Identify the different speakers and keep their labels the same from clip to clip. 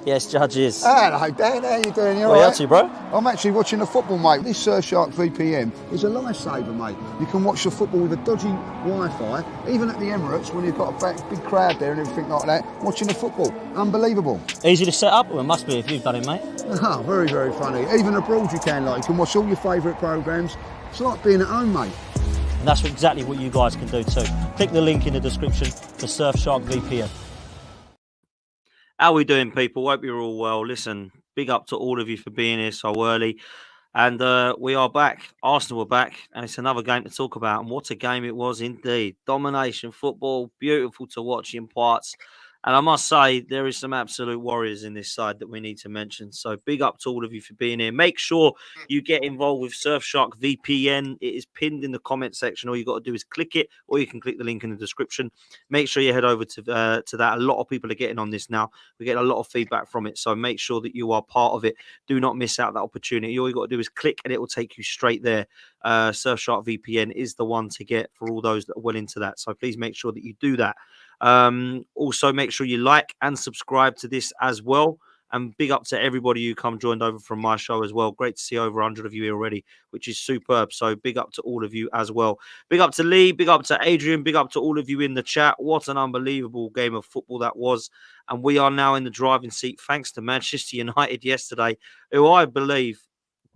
Speaker 1: Yes, judges.
Speaker 2: Hello, Dan. How you doing? You
Speaker 1: What are you
Speaker 2: all
Speaker 1: up to, bro?
Speaker 2: I'm actually watching the football, mate. This Surfshark VPN is a lifesaver, mate. You can watch the football with a dodgy Wi-Fi, even at the Emirates when you've got a big crowd there and everything like that, watching the football. Unbelievable.
Speaker 1: Easy to set up? Well, it must be if you've done it, mate.
Speaker 2: Oh, very, very funny. Even abroad you can watch all your favourite programmes. It's like being at home, mate.
Speaker 1: And that's exactly what you guys can do too. Click the link in the description for Surfshark VPN. How are we doing, people? Hope you're all well. Listen, big up to all of you for being here so early. And we are back. Arsenal are back. And it's another game to talk about. And what a game it was indeed. Domination football. Beautiful to watch in parts. And I must say, there is some absolute warriors in this side that we need to mention. So big up to all of you for being here. Make sure you get involved with Surfshark VPN. It is pinned in the comment section. All you got to do is click it, or you can click the link in the description. Make sure you head over to that. A lot of people are getting on this now. We get a lot of feedback from it. So make sure that you are part of it. Do not miss out that opportunity. All you got to do is click, and it will take you straight there. Surfshark VPN is the one to get for all those that are well into that. So please make sure that you do that. Also, make sure you like and subscribe to this as well. And big up to everybody who come joined over from my show as well. Great to see over 100 of you here already, which is superb. So big up to all of you as well. Big up to Lee, big up to Adrian, big up to all of you in the chat. What an unbelievable game of football that was. And we are now in the driving seat thanks to Manchester United yesterday, who I believe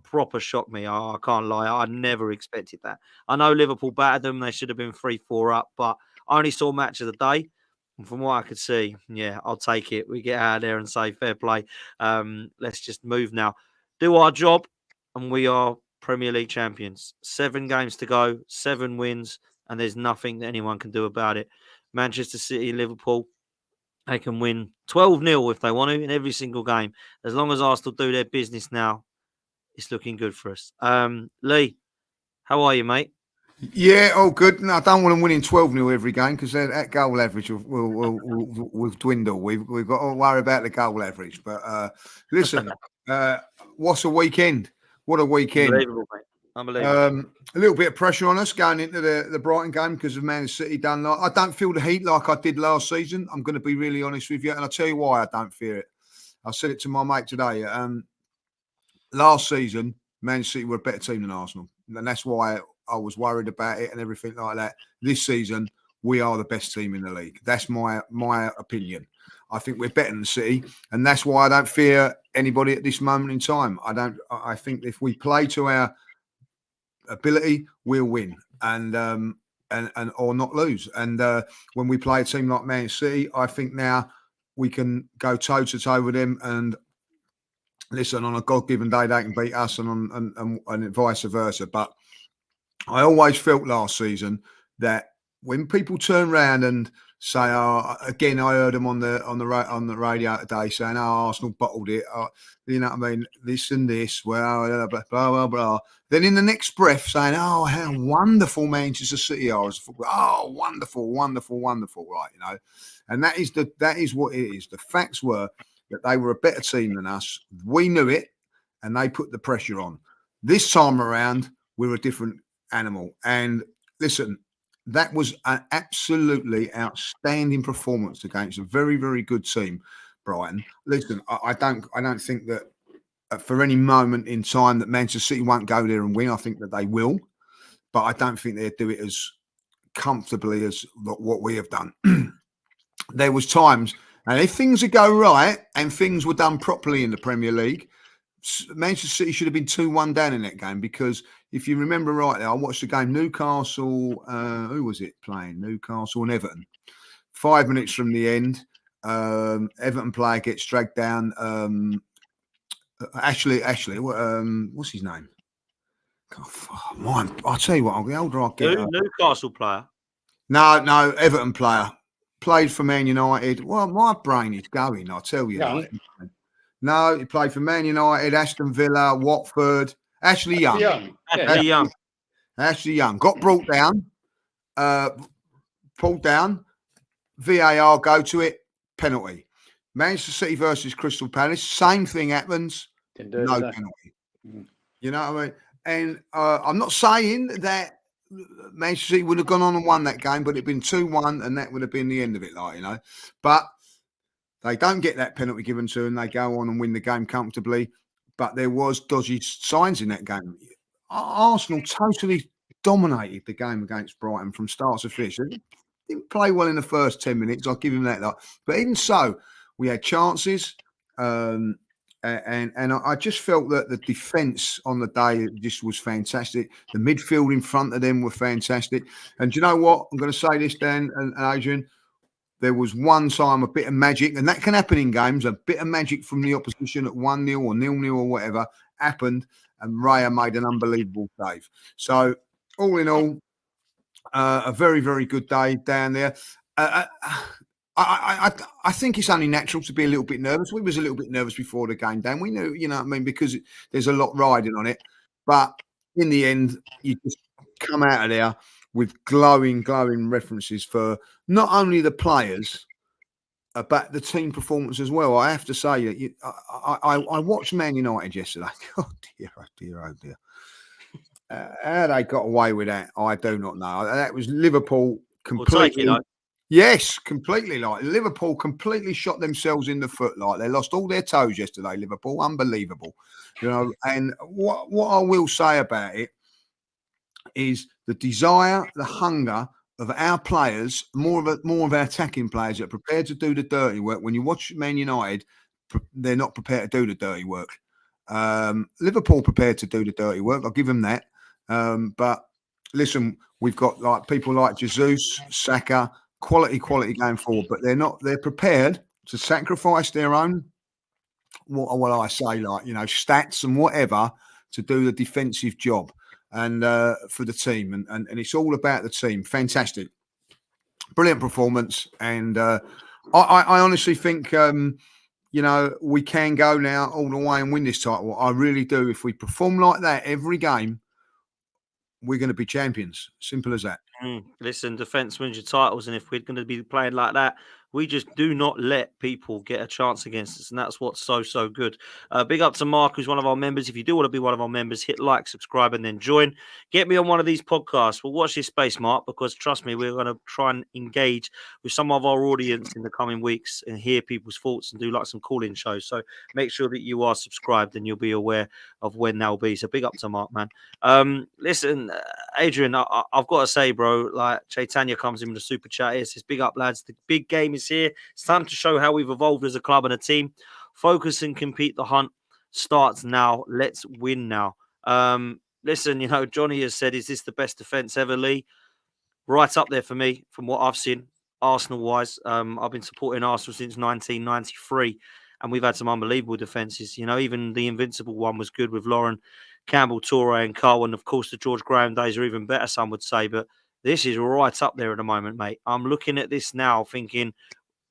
Speaker 1: proper shocked me. I can't lie. I never expected that. I know Liverpool battered them. They should have been 3-4 up, but I only saw match of the day. And from what I could see, yeah, I'll take it. We get out of there and say fair play. Let's just move now. Do our job, and we are Premier League champions. 7 games to go, 7 wins, and there's nothing that anyone can do about it. Manchester City, Liverpool, they can win 12-0 if they want to in every single game. As long as Arsenal do their business now, it's looking good for us. Lee, how are you, mate?
Speaker 2: Yeah, all good. No, I don't want them winning 12-0 every game because that goal average will dwindle. We've got to worry about the goal average. But listen, what's a weekend? What a weekend.
Speaker 1: Unbelievable, mate. Unbelievable.
Speaker 2: A little bit of pressure on us going into the Brighton game because of Man City done. I don't feel the heat like I did last season. I'm going to be really honest with you. And I'll tell you why I don't fear it. I said it to my mate today. Last season, Man City were a better team than Arsenal. And that's why I was worried about it and everything like that. This season, we are the best team in the league. That's my opinion. I think we're better than City, and that's why I don't fear anybody at this moment in time. I think if we play to our ability, we'll win and or not lose. And when we play a team like Man City, I think now we can go toe to toe with them. And listen, on a God-given day, they can beat us, and vice versa. But I always felt last season that when people turn around and say, again, I heard them on the radio today saying, Arsenal bottled it. You know what I mean? This and this, well, blah, blah, blah, blah. Then in the next breath saying, how wonderful Manchester City are as a football. Oh, wonderful, wonderful, wonderful, right, you know. And that is what it is. The facts were that they were a better team than us. We knew it, and they put the pressure on. This time around, we're a different animal. And listen, that was an absolutely outstanding performance against a very, very good team, Brighton. Listen, I don't think that for any moment in time that Manchester City won't go there and win. I think that they will, but I don't think they'll do it as comfortably as what we have done. There was times, and if things would go right and things were done properly in the Premier League, Manchester City should have been 2-1 down in that game, because if you remember rightly, I watched the game Newcastle, who was it playing? Newcastle and Everton. 5 minutes from the end, Everton player gets dragged down. Ashley, what's his name? I'll tell you what, the older I get.
Speaker 1: Newcastle player?
Speaker 2: No, Everton player. Played for Man United. Well, my brain is going, I'll tell you. No, he played for Man United, Aston Villa, Watford. Ashley Young. Ashley Young. Got brought down. Pulled down. VAR go to it. Penalty. Manchester City versus Crystal Palace. Same thing happens. No penalty. You know what I mean? And I'm not saying that Manchester City would have gone on and won that game, but it'd been 2-1, and that would have been the end of it, like, you know. But They don't get that penalty given to them. They go on and win the game comfortably. But there was dodgy signs in that game. Arsenal totally dominated the game against Brighton from start to finish. They didn't play well in the first 10 minutes. I'll give him that. But even so, we had chances. And I just felt that the defence on the day just was fantastic. The midfield in front of them were fantastic. And do you know what? I'm going to say this, Dan and Adrian. There was one time a bit of magic, and that can happen in games, a bit of magic from the opposition at 1-0 or 0-0 or whatever happened, and Raya made an unbelievable save. So, all in all, a very, very good day down there. I think it's only natural to be a little bit nervous. We was a little bit nervous before the game, Dan. We knew, you know what I mean, because there's a lot riding on it. But in the end, you just come out of there with glowing references for not only the players, but the team performance as well. I have to say that I watched Man United yesterday. Oh dear. How they got away with that, I do not know. That was Liverpool completely. Yes, completely. Like Liverpool completely shot themselves in the foot. Like they lost all their toes yesterday. Liverpool, unbelievable. You know, and what I will say about it is the desire, the hunger of our players, more of our attacking players that are prepared to do the dirty work. When you watch Man United, they're not prepared to do the dirty work. Liverpool prepared to do the dirty work. I'll give them that. But listen, we've got like people like Jesus, Saka, quality going forward, but they're prepared to sacrifice their own, what will I say, like, you know, stats and whatever to do the defensive job. And for the team, and it's all about the team. Fantastic, brilliant performance, and I honestly think you know, we can go now all the way and win this title. I really do. If we perform like that every game, we're going to be champions. Simple as that.
Speaker 1: Listen, defence wins your titles, and if we're going to be playing like that, we just do not let people get a chance against us, and that's what's so good. Big up to Mark, who's one of our members. If you do want to be one of our members, hit like, subscribe, and then join. Get me on one of these podcasts. We'll watch this space, Mark, because trust me, we're going to try and engage with some of our audience in the coming weeks and hear people's thoughts and do like some call-in shows. So make sure that you are subscribed, and you'll be aware of when they'll be. So big up to Mark, man. Listen, Adrian, I've got to say, bro, like Chaitanya comes in with a super chat here, says, big up, lads. The big game is here. It's time to show how we've evolved as a club and a team. Focus and compete. The hunt starts now. Let's win now. Listen, you know, Johnny has said, is this the best defence ever, Lee? Right up there for me, from what I've seen, Arsenal-wise. I've been supporting Arsenal since 1993, and we've had some unbelievable defences. You know, even the invincible one was good with Lauren, Campbell, Toure, and Cole, and of course the George Graham days are even better, some would say. But this is right up there at the moment, mate. I'm looking at this now thinking,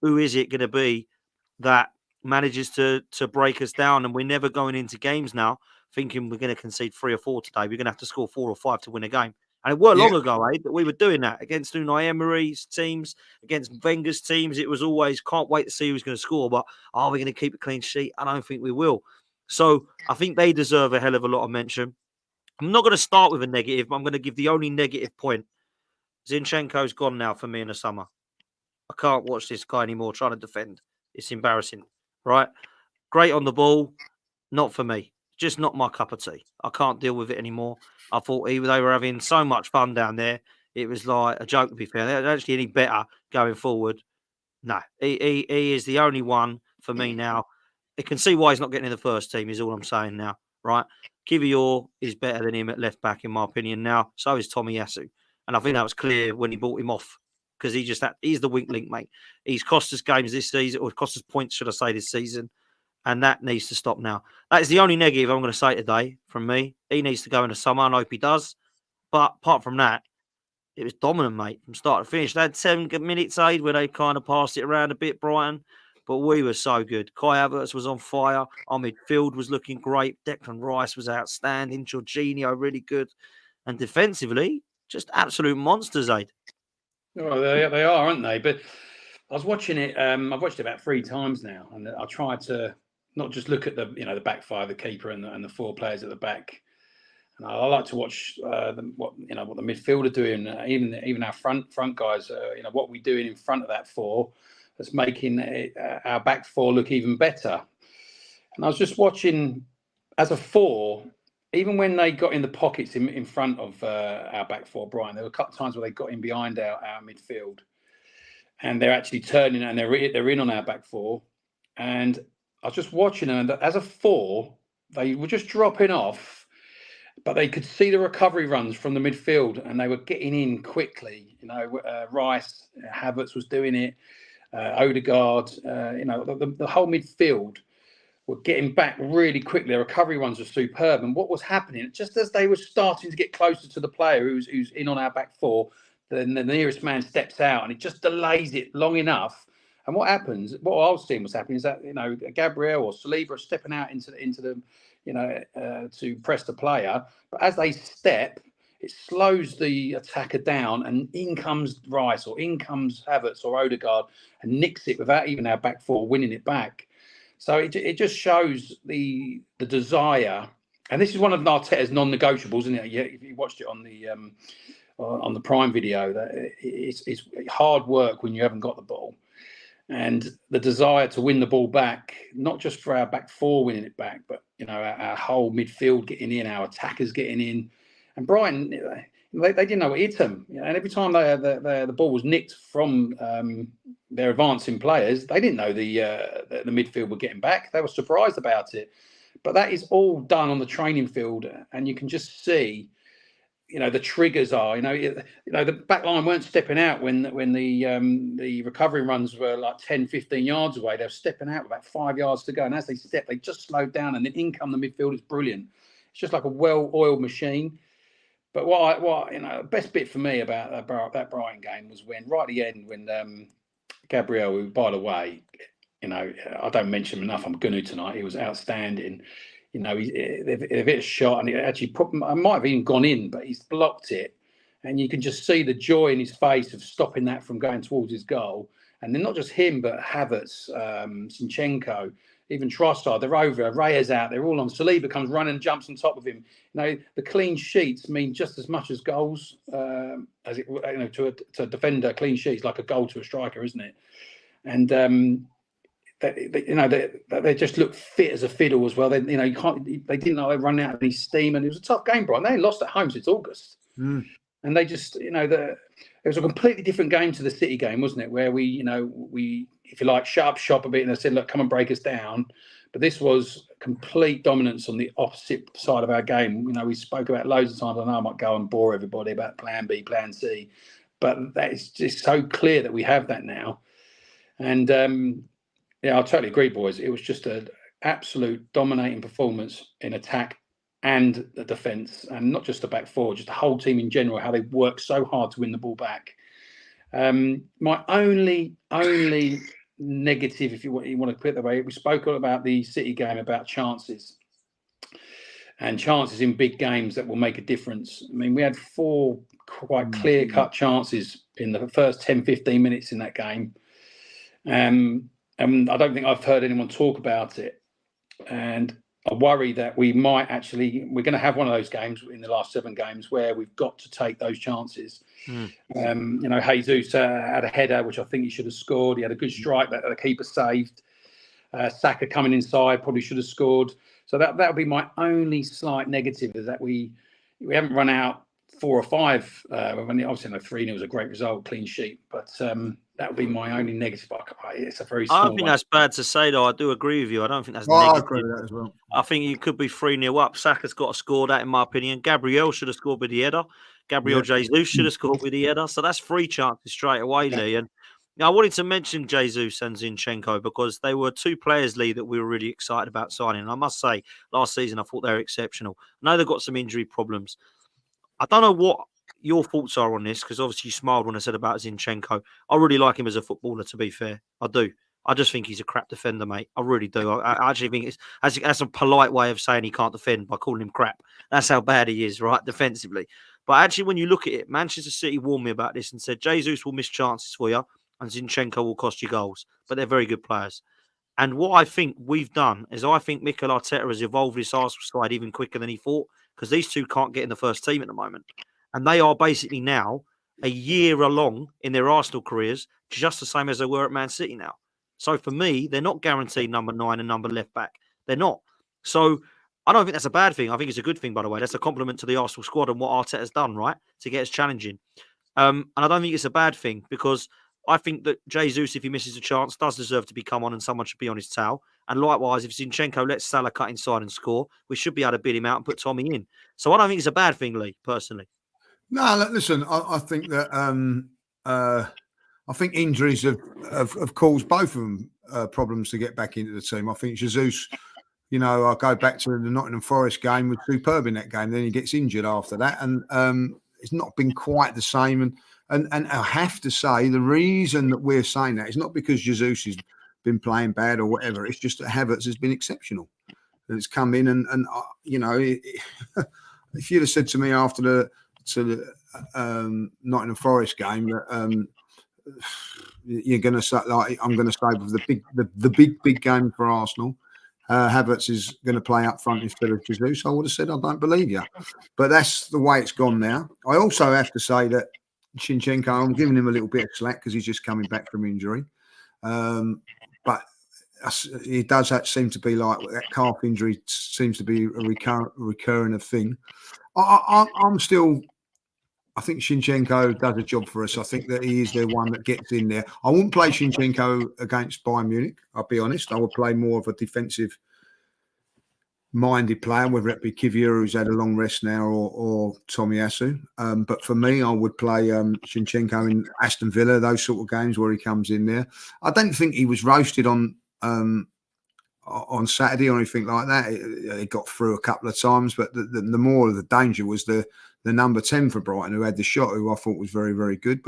Speaker 1: who is it going to be that manages to break us down? And we're never going into games now thinking we're going to concede 3 or 4 today. We're going to have to score 4 or 5 to win a game. And it weren't long ago, that we were doing that against Unai Emery's teams, against Wenger's teams. It was always, can't wait to see who's going to score, but are we going to keep a clean sheet? I don't think we will. So I think they deserve a hell of a lot of mention. I'm not going to start with a negative, but I'm going to give the only negative point. Zinchenko's gone now for me in the summer. I can't watch this guy anymore trying to defend. It's embarrassing, right? Great on the ball, not for me. Just not my cup of tea. I can't deal with it anymore. I thought they were having so much fun down there. It was like a joke, to be fair. They're actually any better going forward. No, he is the only one for me now. You can see why he's not getting in the first team, is all I'm saying now, right? Kiwior is better than him at left back, in my opinion, now. So is Tomiyasu. And I think that was clear when he bought him off, because he's the weak link, mate. He's cost us games this season, or cost us points, should I say, this season. And that needs to stop now. That is the only negative I'm going to say today from me. He needs to go in the summer, and I hope he does. But apart from that, it was dominant, mate, from start to finish. They had 7 minutes aid where they kind of passed it around a bit, Brighton. But we were so good. Kai Havertz was on fire. Our midfield was looking great. Declan Rice was outstanding. Jorginho, really good. And defensively, just absolute monsters, Aid.
Speaker 3: Well, they are, aren't they? But I was watching it. I've watched it about 3 times now, and I tried to not just look at the back 5, the keeper, and the 4 players at the back. And I like to watch what the midfield are doing. Even our front guys. What we're doing in front of that 4 that's making our back four look even better. And I was just watching as a four, even when they got in the pockets in front of our back four, Brian, there were a couple of times where they got in behind our midfield, and they're actually turning and they're in on our back four. And I was just watching them, and as a four, they were just dropping off, but they could see the recovery runs from the midfield, and they were getting in quickly. Rice, Havertz was doing it, Odegaard, the whole midfield were getting back really quickly. Their recovery runs were superb. And what was happening, just as they were starting to get closer to the player who's in on our back four, then the nearest man steps out and it just delays it long enough. And what happens, what I was seeing was happening is that, Gabriel or Saliba are stepping out into the to press the player. But as they step, it slows the attacker down, and in comes Rice or in comes Havertz or Odegaard and nicks it without even our back four winning it back. So it just shows the desire, and this is one of Arteta's non-negotiables, isn't it? Yeah, if you watched it on the Prime Video, that it's hard work when you haven't got the ball, and the desire to win the ball back, not just for our back four winning it back, but our whole midfield getting in, our attackers getting in, and Brighton. They didn't know what hit them, and every time the ball was nicked from their advancing players, they didn't know the midfield were getting back. They were surprised about it, but that is all done on the training field, and you can just see, the triggers are, the back line weren't stepping out when the recovery runs were like 10, 15 yards away. They were stepping out with about 5 yards to go, and as they stepped, they just slowed down, and then in come the midfield is brilliant. It's just like a well-oiled machine. But what best bit for me about that Brighton game was when right at the end, when Gabriel, who, by the way, I don't mention him enough. I'm going to tonight. He was outstanding. They've hit a shot, and it actually I might have even gone in, but he's blocked it, and you can just see the joy in his face of stopping that from going towards his goal. And then not just him, but Havertz, Zinchenko, even Trossard, they're over. Raya's out. They're all on. Saliba comes running and jumps on top of him. The clean sheets mean just as much as goals as it. To a defender, clean sheets like a goal to a striker, isn't it? And they just look fit as a fiddle as well. They didn't know they were running out of any steam, and it was a tough game, Brian. They ain't lost at home since August, and they just it was a completely different game to the City game, wasn't it? Where we if you like, shut up shop a bit, and they said, look, come and break us down. But this was complete dominance on the opposite side of our game. We spoke about loads of times. I know I might go and bore everybody about plan B, plan C, but that is just so clear that we have that now. And I totally agree, boys. It was just an absolute dominating performance in attack and the defence, and not just the back four, just the whole team in general, how they worked so hard to win the ball back. My only negative, if you want to put it that way, we spoke about the City game, about chances and chances in big games that will make a difference. I mean, we had 4 quite clear-cut chances in the first 10, 15 minutes in that game. And I don't think I've heard anyone talk about it. And I worry that we're going to have one of those games in the last 7 games where we've got to take those chances. Jesus had a header, which I think he should have scored. He had a good strike that the keeper saved. Saka coming inside probably should have scored. So that would be my only slight negative, is that we haven't run out 4 or 5. Obviously, 3-0 was a great result, clean sheet. But that would be my only negative. It's a very small
Speaker 1: I don't think that's bad to say, though. I do agree with you. I don't think that's
Speaker 2: I
Speaker 1: negative.
Speaker 2: agree with that as well.
Speaker 1: I think you could be 3-0 up. Saka's got to score that, in my opinion. Gabriel should have scored with the header. Jesus should have scored with the header. So that's 3 chances straight away, Lee. And I wanted to mention Jesus and Zinchenko because they were 2 players, Lee, that we were really excited about signing. And I must say, last season, I thought they were exceptional. I know they've got some injury problems. I don't know what your thoughts are on this, because obviously you smiled when I said about Zinchenko. I really like him as a footballer, to be fair. I do. I just think he's a crap defender, mate. I really do. I actually think that's a polite way of saying he can't defend, by calling him crap. That's how bad he is, right, defensively. But actually, when you look at it, Manchester City warned me about this and said, Jesus will miss chances for you and Zinchenko will cost you goals. But they're very good players. And what I think we've done is I think Mikel Arteta has evolved this Arsenal side even quicker than he thought, because these 2 can't get in the first team at the moment. And they are basically now a year along in their Arsenal careers, just the same as they were at Man City now. So for me, they're not guaranteed number 9 and number left back. They're not. So I don't think that's a bad thing. I think it's a good thing, by the way. That's a compliment to the Arsenal squad and what Arteta's done, right, to get us challenging. And I don't think it's a bad thing because I think that Jesus, if he misses a chance, does deserve to be come on and someone should be on his tail. And likewise, if Zinchenko lets Salah cut inside and score, we should be able to bid him out and put Tommy in. So I don't think it's a bad thing, Lee, personally.
Speaker 2: No, listen, I think that I think injuries have caused both of them problems to get back into the team. I think Jesus, I go back to the Nottingham Forest game, was superb in that game. Then he gets injured after that, and it's not been quite the same. And I have to say, the reason that we're saying that is not because Jesus has been playing bad or whatever. It's just that Havertz has been exceptional. And it's come in and if you'd have said to me after the Nottingham Forest game that you're going to say, like I'm going to say with the big game for Arsenal, Havertz is going to play up front instead of Jesus, I would have said I don't believe you. But that's the way it's gone now. I also have to say that Zinchenko, I'm giving him a little bit of slack because he's just coming back from injury. But it does seem to be like that calf injury seems to be a recurring thing. I think Zinchenko does a job for us. I think that he is the one that gets in there. I wouldn't play Zinchenko against Bayern Munich. I'll be honest. I would play more of a defensive-minded player, whether it be Kivior, who's had a long rest now, or Tomiyasu. But for me, I would play Zinchenko in Aston Villa, those sort of games where he comes in there. I don't think he was roasted on Saturday or anything like that. It got through a couple of times, but the more of the danger was the number 10 for Brighton, who had the shot, who I thought was very, very good.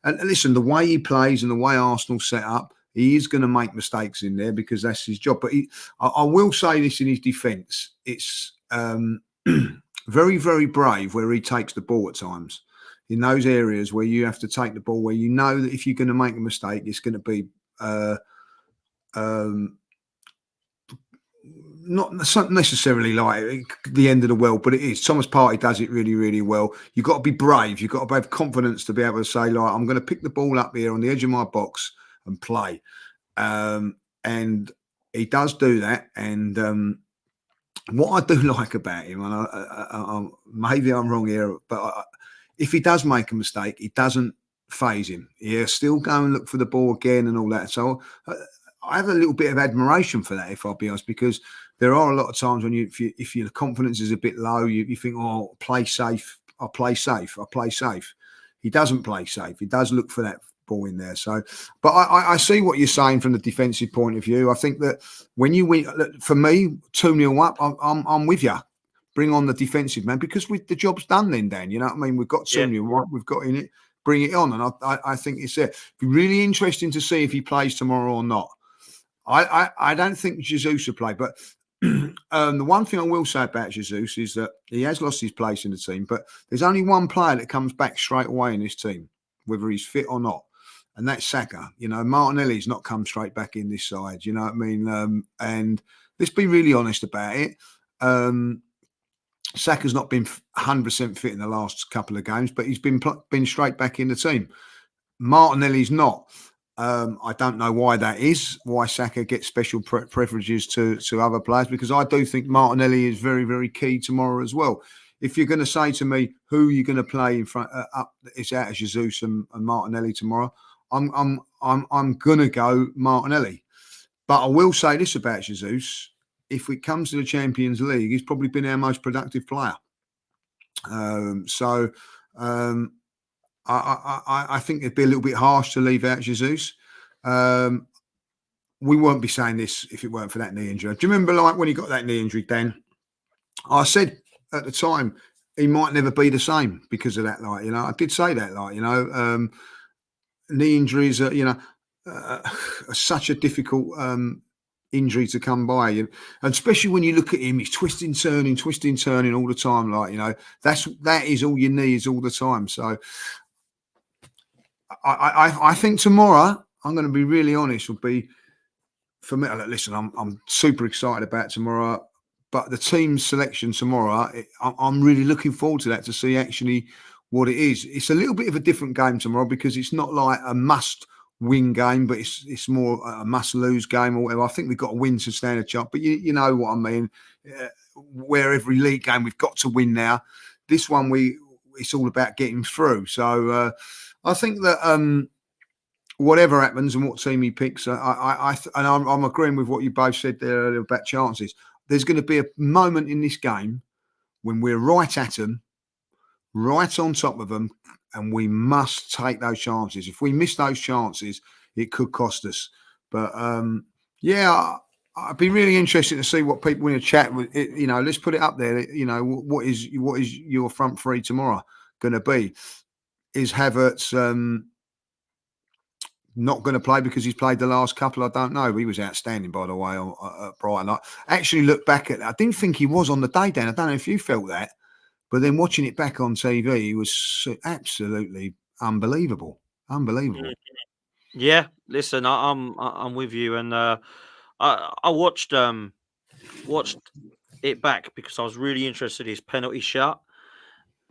Speaker 2: And listen, the way he plays and the way Arsenal set up, he is going to make mistakes in there because that's his job. But I will say this in his defence. It's very, very brave where he takes the ball at times. In those areas where you have to take the ball, where you know that if you're going to make a mistake, it's going to be not necessarily like the end of the world, but it is. Thomas Partey does it really, really well. You've got to be brave. You've got to have confidence to be able to say, like, I'm going to pick the ball up here on the edge of my box and play. And he does do that. And what I do like about him, and maybe I'm wrong here, but if he does make a mistake, it doesn't faze him. He'll still go and look for the ball again and all that. So I have a little bit of admiration for that, if I'll be honest, because there are a lot of times when if your confidence is a bit low, you think, oh, play safe. I'll play safe. He doesn't play safe. He does look for that ball in there. So, but I see what you're saying from the defensive point of view. I think that when you win, for me, 2-0 up, I'm with you. Bring on the defensive man because the job's done then, Dan. You know what I mean? We've got 2-0 up. We've got in it. Bring it on. And I think it's there. It'd be really interesting to see if he plays tomorrow or not. I don't think Jesus will play, but the one thing I will say about Jesus is that he has lost his place in the team, but there's only one player that comes back straight away in this team, whether he's fit or not, and that's Saka. Martinelli's not come straight back in this side, you know what I mean? And let's be really honest about it. Saka's not been 100% fit in the last couple of games, but he's been straight back in the team. Martinelli's not. I don't know why that is, why Saka gets special privileges to other players, because I do think Martinelli is very, very key tomorrow as well. If you're going to say to me who you're going to play in front, it's out of Jesus and Martinelli tomorrow, I'm going to go Martinelli. But I will say this about Jesus: if it comes to the Champions League, he's probably been our most productive player. I think it'd be a little bit harsh to leave out Jesus. We won't be saying this if it weren't for that knee injury. Do you remember, like, when he got that knee injury, Dan? I said at the time he might never be the same because of that. I did say that. Knee injuries are, are such a difficult injury to come by, and especially when you look at him, he's twisting, turning all the time. That is all your knees all the time. So I think tomorrow, I'm going to be really honest, will be for me. Listen, I'm super excited about tomorrow, but the team selection tomorrow, I'm really looking forward to that, to see actually what it is. It's a little bit of a different game tomorrow because it's not like a must-win game, but it's more a must-lose game or whatever. I think we've got to win to stand a chance. But you know what I mean. Where every league game we've got to win now. This one it's all about getting through. So I think that whatever happens and what team he picks, I'm agreeing with what you both said there earlier about chances. There's going to be a moment in this game when we're right at them, right on top of them, and we must take those chances. If we miss those chances, it could cost us. But yeah, I'd be really interested to see what people in the chat. You know, let's put it up there. You know, what is your front three tomorrow going to be? Is Havertz not going to play because he's played the last couple? I don't know. He was outstanding, by the way, at Brighton. I actually looked back at that. I didn't think he was on the day, Dan. I don't know if you felt that, but then watching it back on TV, he was absolutely unbelievable. Unbelievable.
Speaker 1: Yeah, listen, I'm with you, and I watched it back because I was really interested in his penalty shot.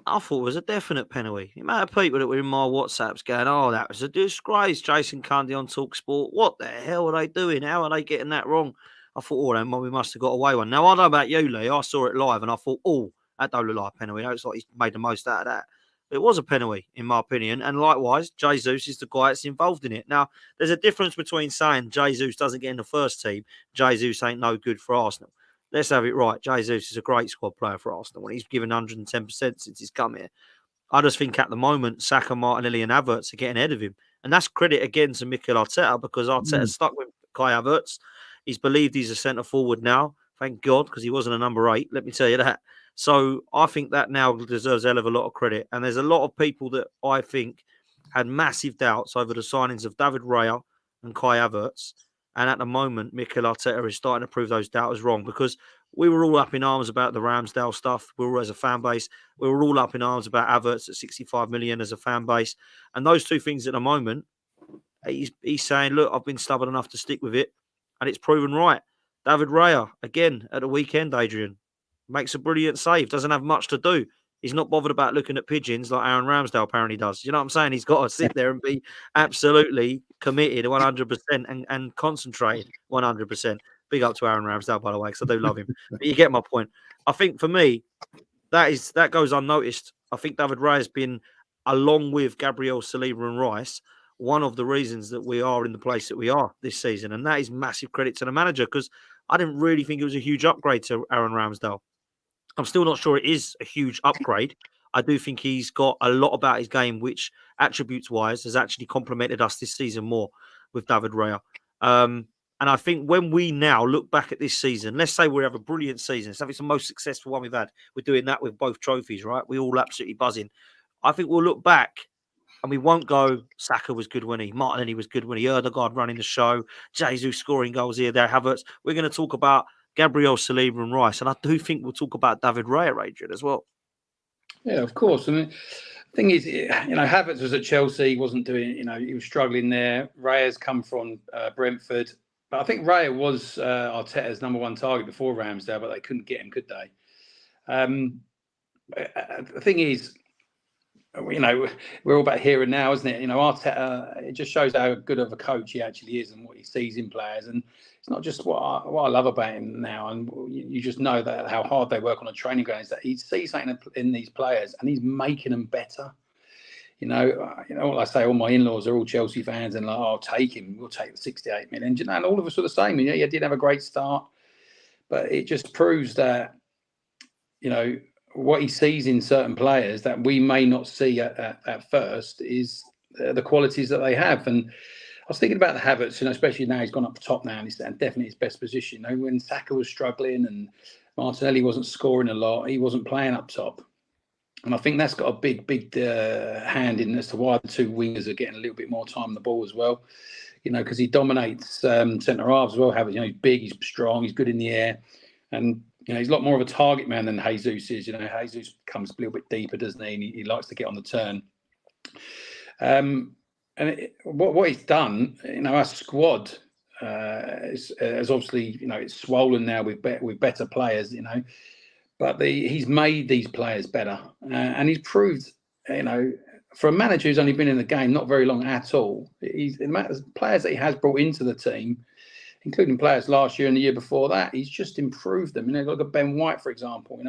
Speaker 1: I thought it was a definite penalty. The amount of people that were in my WhatsApps going, "Oh, that was a disgrace." Jason Cundy on TalkSport. What the hell are they doing? How are they getting that wrong? I thought, oh, we must have got away one. Now I don't know about you, Lee. I saw it live and I thought, oh, that don't look like a penalty. It looks like he's made the most out of that. It was a penalty, in my opinion. And likewise, Jesus is the guy that's involved in it. Now, there's a difference between saying Jesus doesn't get in the first team, Jesus ain't no good for Arsenal. Let's have it right. Jesus is a great squad player for Arsenal, and he's given 110% since he's come here. I just think at the moment, Saka, Martinelli and Havertz are getting ahead of him. And that's credit again to Mikel Arteta because Arteta's stuck with Kai Havertz. He's believed he's a centre forward now. Thank God, because he wasn't a number 8. Let me tell you that. So I think that now deserves a hell of a lot of credit. And there's a lot of people that I think had massive doubts over the signings of David Raya and Kai Havertz. And at the moment, Mikel Arteta is starting to prove those doubters wrong because we were all up in arms about the Ramsdale stuff. We were, as a fan base, we were all up in arms about Havertz at 65 million as a fan base. And those two things at the moment, he's saying, look, I've been stubborn enough to stick with it. And it's proven right. David Raya, again, at the weekend, Adrian, makes a brilliant save. Doesn't have much to do. He's not bothered about looking at pigeons like Aaron Ramsdale apparently does. You know what I'm saying? He's got to sit there and be absolutely committed 100% and concentrated 100%. Big up to Aaron Ramsdale, by the way, because I do love him. But you get my point. I think for me, that goes unnoticed. I think David Raya has been, along with Gabriel Saliba and Rice, one of the reasons that we are in the place that we are this season. And that is massive credit to the manager because I didn't really think it was a huge upgrade to Aaron Ramsdale. I'm still not sure it is a huge upgrade. I do think he's got a lot about his game, which attributes-wise has actually complemented us this season more with David Raya. And I think when we now look back at this season, let's say we have a brilliant season. It's the most successful one we've had. We're doing that with both trophies, right? We're all absolutely buzzing. I think we'll look back and we won't go, Saka was good when Martinelli was good when Erdegaard running the show, Jesus scoring goals here, there, Havertz. We're going to talk about Gabriel Saliba and Rice. And I do think we'll talk about David Raya, Adrian, as well.
Speaker 3: Yeah, of course. I mean, the thing is, Havertz was at Chelsea. He wasn't doing, he was struggling there. Raya's come from Brentford. But I think Raya was Arteta's number 1 target before Ramsdale, but they couldn't get him, could they? The thing is, we're all about here and now, isn't it? Arteta, it just shows how good of a coach he actually is and what he sees in players. And it's not just what I love about him now. And you just know that how hard they work on a training ground is that he sees something in these players and he's making them better. What I say, all my in-laws are all Chelsea fans and I'll take him. We'll take the 68 million. And all of us are the same. He did have a great start, but it just proves that, what he sees in certain players that we may not see at first is the qualities that they have. And I was thinking about the Havertz, especially now he's gone up top now and he's definitely his best position. When Saka was struggling and Martinelli wasn't scoring a lot, he wasn't playing up top. And I think that's got a big hand in as to why the two wingers are getting a little bit more time on the ball as well. Because he dominates centre halves as well. Havertz, he's big, he's strong, he's good in the air. And he's a lot more of a target man than Jesus is. Jesus comes a little bit deeper, doesn't he? And he likes to get on the turn. What he's done, our squad is obviously, it's swollen now with better players, but he's made these players better, and he's proved for a manager who's only been in the game not very long at all, the amount of players that he has brought into the team, including players last year and the year before that, he's just improved them. Look at Ben White, for example.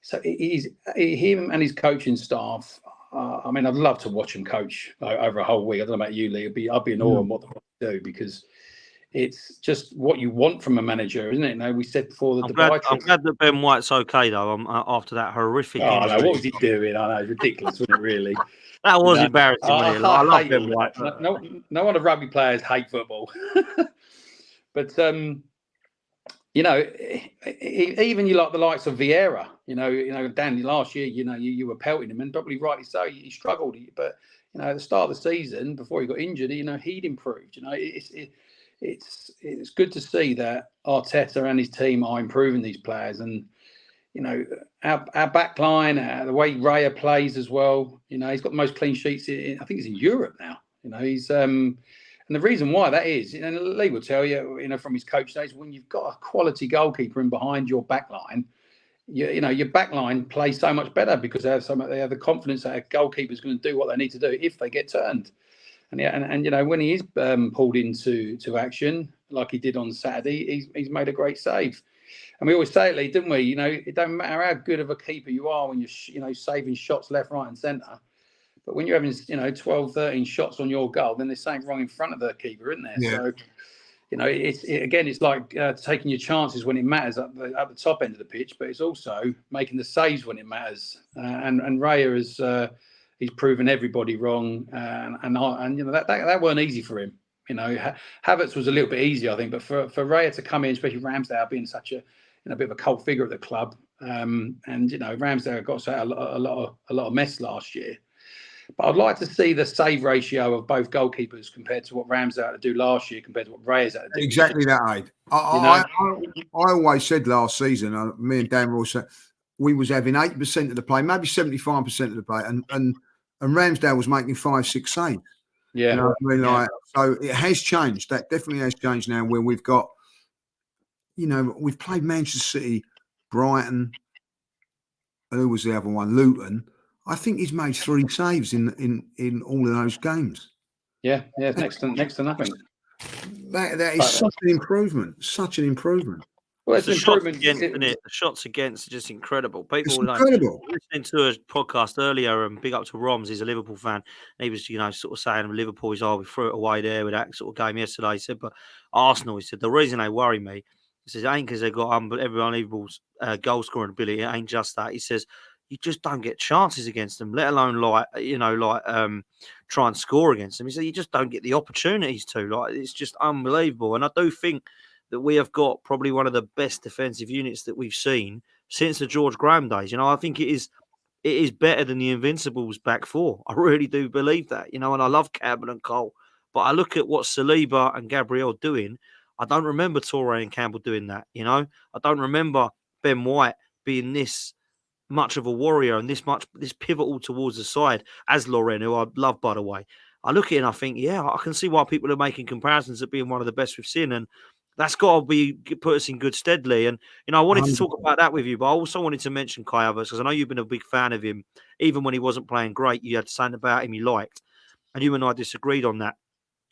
Speaker 3: So him and his coaching staff. I mean, I'd love to watch him coach over a whole week. I don't know about you, Lee. I'd be in awe on what they do, because it's just what you want from a manager, isn't it? We said before that
Speaker 1: I'm glad that Ben White's okay though. After that horrific injury.
Speaker 3: No, what was he doing? I know, it's ridiculous, wasn't it? Really,
Speaker 1: that was embarrassing. I love Ben White.
Speaker 3: No wonder rugby players hate football. But even you like the likes of Vieira. Danny, last year, you were pelting him, and probably rightly so. He struggled, but at the start of the season, before he got injured, he'd improved. It's good to see that Arteta and his team are improving these players, and our back line, the way Raya plays as well. He's got the most clean sheets I think he's in Europe now. He's and the reason why that is, and Lee will tell you, from his coach days, when you've got a quality goalkeeper in behind your back line, your back line plays so much better, because they have the confidence that a goalkeeper is going to do what they need to do if they get turned. And when he is pulled into action, like he did on Saturday, he's made a great save. And we always say it, Lee, didn't we? It don't matter how good of a keeper you are when you're saving shots left, right, and centre. But when you're having 12, 13 shots on your goal, then there's something wrong in front of the keeper, isn't there? Yeah. So it's like taking your chances when it matters at the top end of the pitch, but it's also making the saves when it matters. And Raya is. He's proven everybody wrong, and that weren't easy for him. Havertz was a little bit easier, I think, but for Raya to come in, especially Ramsdale being such a bit of a cult figure at the club, and Ramsdale got a lot of mess last year. But I'd like to see the save ratio of both goalkeepers compared to what Ramsdale had to do last year compared to what Raya's had to do.
Speaker 2: Exactly that, Aid. I always said last season, me and Dan Ross, we was having 80% of the play, maybe 75% of the play, and Ramsdale was making 5, 6 saves.
Speaker 3: Yeah.
Speaker 2: So it has changed. That definitely has changed now, where we've got, we've played Manchester City, Brighton, who was the other one? Luton. I think he's made 3 saves in all of those games.
Speaker 3: Yeah, next to nothing.
Speaker 2: That is such an improvement. Such an improvement.
Speaker 3: Well, it's
Speaker 1: the
Speaker 3: an improvement.
Speaker 1: Shots against, the shots against are just incredible. People
Speaker 2: incredible.
Speaker 1: Listening to a podcast earlier, and big up to Roms, he's a Liverpool fan. And he was, sort of saying Liverpool is we threw it away there with that sort of game yesterday. He said, but Arsenal, he said, the reason they worry me, he says, it ain't because they've got unbelievable goal scoring ability. It ain't just that. He says, you just don't get chances against them, let alone try and score against them. He said, you just don't get the opportunities to. It's just unbelievable. And I do think that we have got probably one of the best defensive units that we've seen since the George Graham days. I think it is better than the Invincibles back four. I really do believe that, and I love Campbell and Cole. But I look at what Saliba and Gabriel doing. I don't remember Toure and Campbell doing that, I don't remember Ben White being this much of a warrior and this pivotal towards the side as Lauren, who I love, by the way. I look at it and I think, I can see why people are making comparisons of being one of the best we've seen, and that's got to put us in good stead, Lee. And I wanted to talk about that with you, but I also wanted to mention Kai Havertz, because I know you've been a big fan of him. Even when he wasn't playing great, you had something about him you liked, and you and I disagreed on that.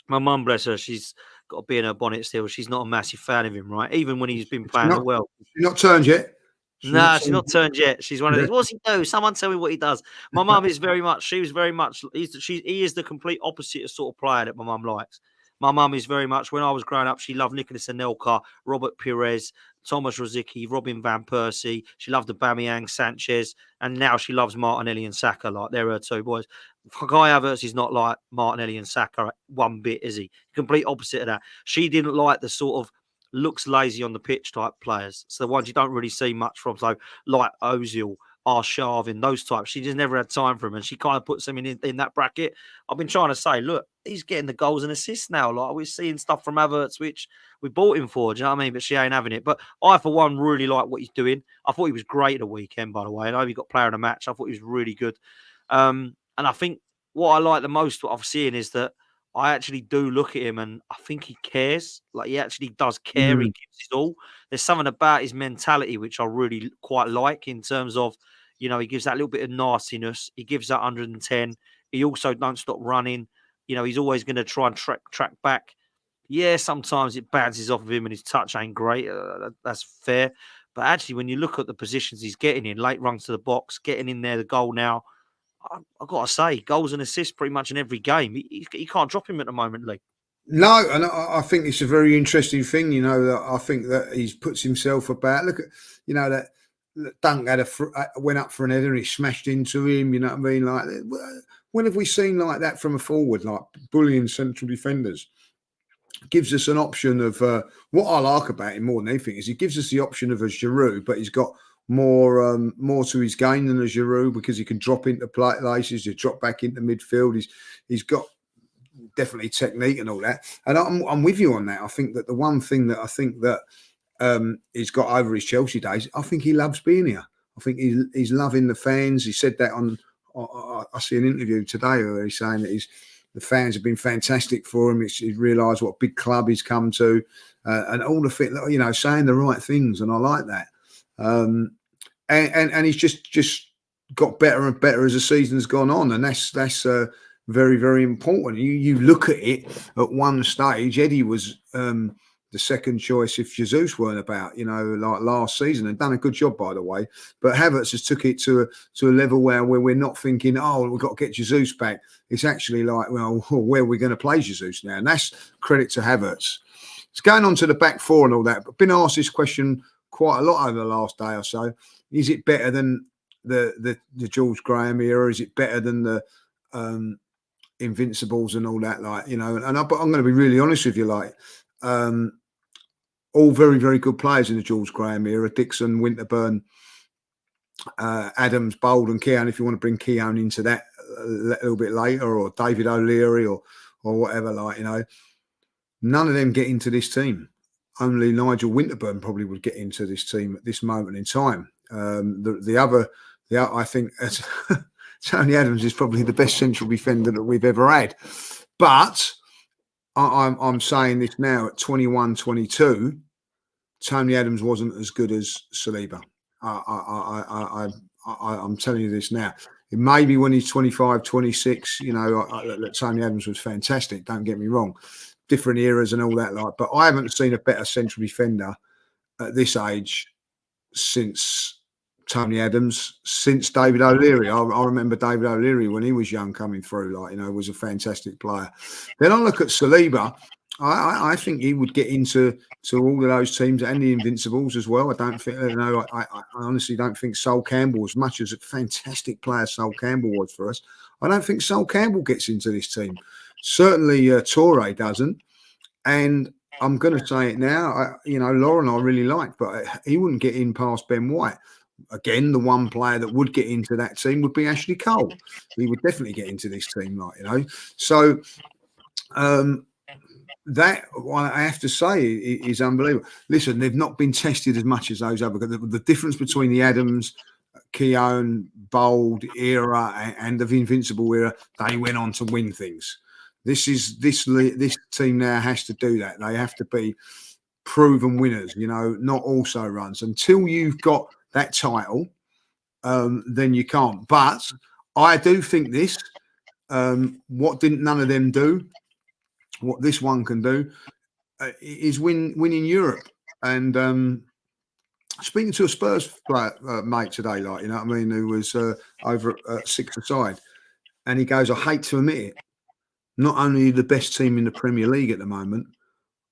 Speaker 1: My mum, bless her, she's got to be in her bonnet still. She's not a massive fan of him, right? Even when he's been playing well.
Speaker 2: She's not turned yet.
Speaker 1: She's not turned yet. She's one of these. What's he do? Someone tell me what he does. My mum is very much. He is the complete opposite of sort of player that my mum likes. My mum is very much. When I was growing up, she loved Nicolas Anelka, Robert Pires, Thomas Rosicky, Robin van Persie. She loved Aubameyang, Sanchez, and now she loves Martinelli and Saka. Like they're her two boys. Kai Havertz is not like Martinelli and Saka one bit, is he? Complete opposite of that. She didn't like the sort of looks lazy on the pitch type players. So the ones you don't really see much from. So like Ozil, Arshavin, those types. She just never had time for him, and she kind of puts him in that bracket. I've been trying to say, look, he's getting the goals and assists now. Like we're seeing stuff from Havertz, which we bought him for. Do you know what I mean? But she ain't having it. But I, for one, really like what he's doing. I thought he was great at the weekend, by the way. I know he got player of the match. I thought he was really good. And I think what I like the most, what I've seen, is that I actually do look at him and I think he cares. Like he actually does care. He gives his all. There's something about his mentality which I really quite like, in terms of You know, he gives that little bit of nastiness. He gives that 110. He also don't stop running. You know, he's always going to try and track back. Yeah, sometimes it bounces off of him and his touch ain't great. That's fair. But actually, when you look at the positions he's getting in, late runs to the box, getting in there, the goal now, I've got to say, goals and assists pretty much in every game. You can't drop him at the moment, Lee.
Speaker 2: No, and I think it's a very interesting thing, you know, that I think that he puts himself about. Look at, you know, that Dunk went up for an header and he smashed into him, you know what I mean? Like, when have we seen like that from a forward, like bullying central defenders? Gives us an option of what I like about him more than anything is he gives us the option of a Giroud, but he's got more to his game than a Giroud because he can drop into places, you drop back into midfield. He's got definitely technique and all that, and I'm with you on that. I think that the one thing that I think that he's got over his Chelsea days, I think he loves being here. I think he's loving the fans. He said that on I see an interview today where he's saying that the fans have been fantastic for him. He's realised what big club he's come to, and all the fit, you know, saying the right things, and I like that. And he's just got better and better as the season's gone on, and that's very, very important. You look at it at one stage, Eddie was the second choice if Jesus weren't about, you know, like last season, and done a good job, by the way. But Havertz has took it to a level where we're not thinking, oh, we've got to get Jesus back. It's actually like, well, where are we going to play Jesus now? And that's credit to Havertz. It's going on to the back four and all that. But been asked this question quite a lot over the last day or so. Is it better than the George Graham era? Is it better than the Invincibles and all that? Like, you know, and I'm going to be really honest with you, like, all very, very good players in the George Graham era. Dixon, Winterburn, Adams, Bold and Keown, if you want to bring Keown into that a little bit later, or David O'Leary or whatever, like, you know, none of them get into this team. Only Nigel Winterburn probably would get into this team at this moment in time. The other, I think Tony Adams is probably the best central defender that we've ever had. But I'm saying this now at 21, 22, Tony Adams wasn't as good as Saliba. I'm telling you this now. It may be when he's 25, 26, you know, Tony Adams was fantastic. Don't get me wrong. Different eras and all that, like, but I haven't seen a better central defender at this age since Tony Adams, since David O'Leary. I remember David O'Leary when he was young coming through, like, you know, was a fantastic player. Then I look at Saliba. I think he would get into all of those teams and the Invincibles as well. I don't think, you know, I honestly don't think Sol Campbell, as much as a fantastic player Sol Campbell was for us, I don't think Sol Campbell gets into this team. Certainly Toure doesn't. And I'm going to say it now, you know, Lauren I really like, but he wouldn't get in past Ben White. Again, the one player that would get into that team would be Ashley Cole. He would definitely get into this team, like, you know. So that, I have to say, is unbelievable. Listen, they've not been tested as much as those other. The difference between the Adams, Keown, Bold era and the Invincible era, they went on to win things. This team now has to do that. They have to be proven winners, you know, not also runs. Until you've got that title, then you can't. But I do think this, what didn't none of them do, what this one can do, is win in Europe. And speaking to a Spurs mate today, like, you know what I mean, who was over at 6-a-side, and he goes, I hate to admit it, not only the best team in the Premier League at the moment,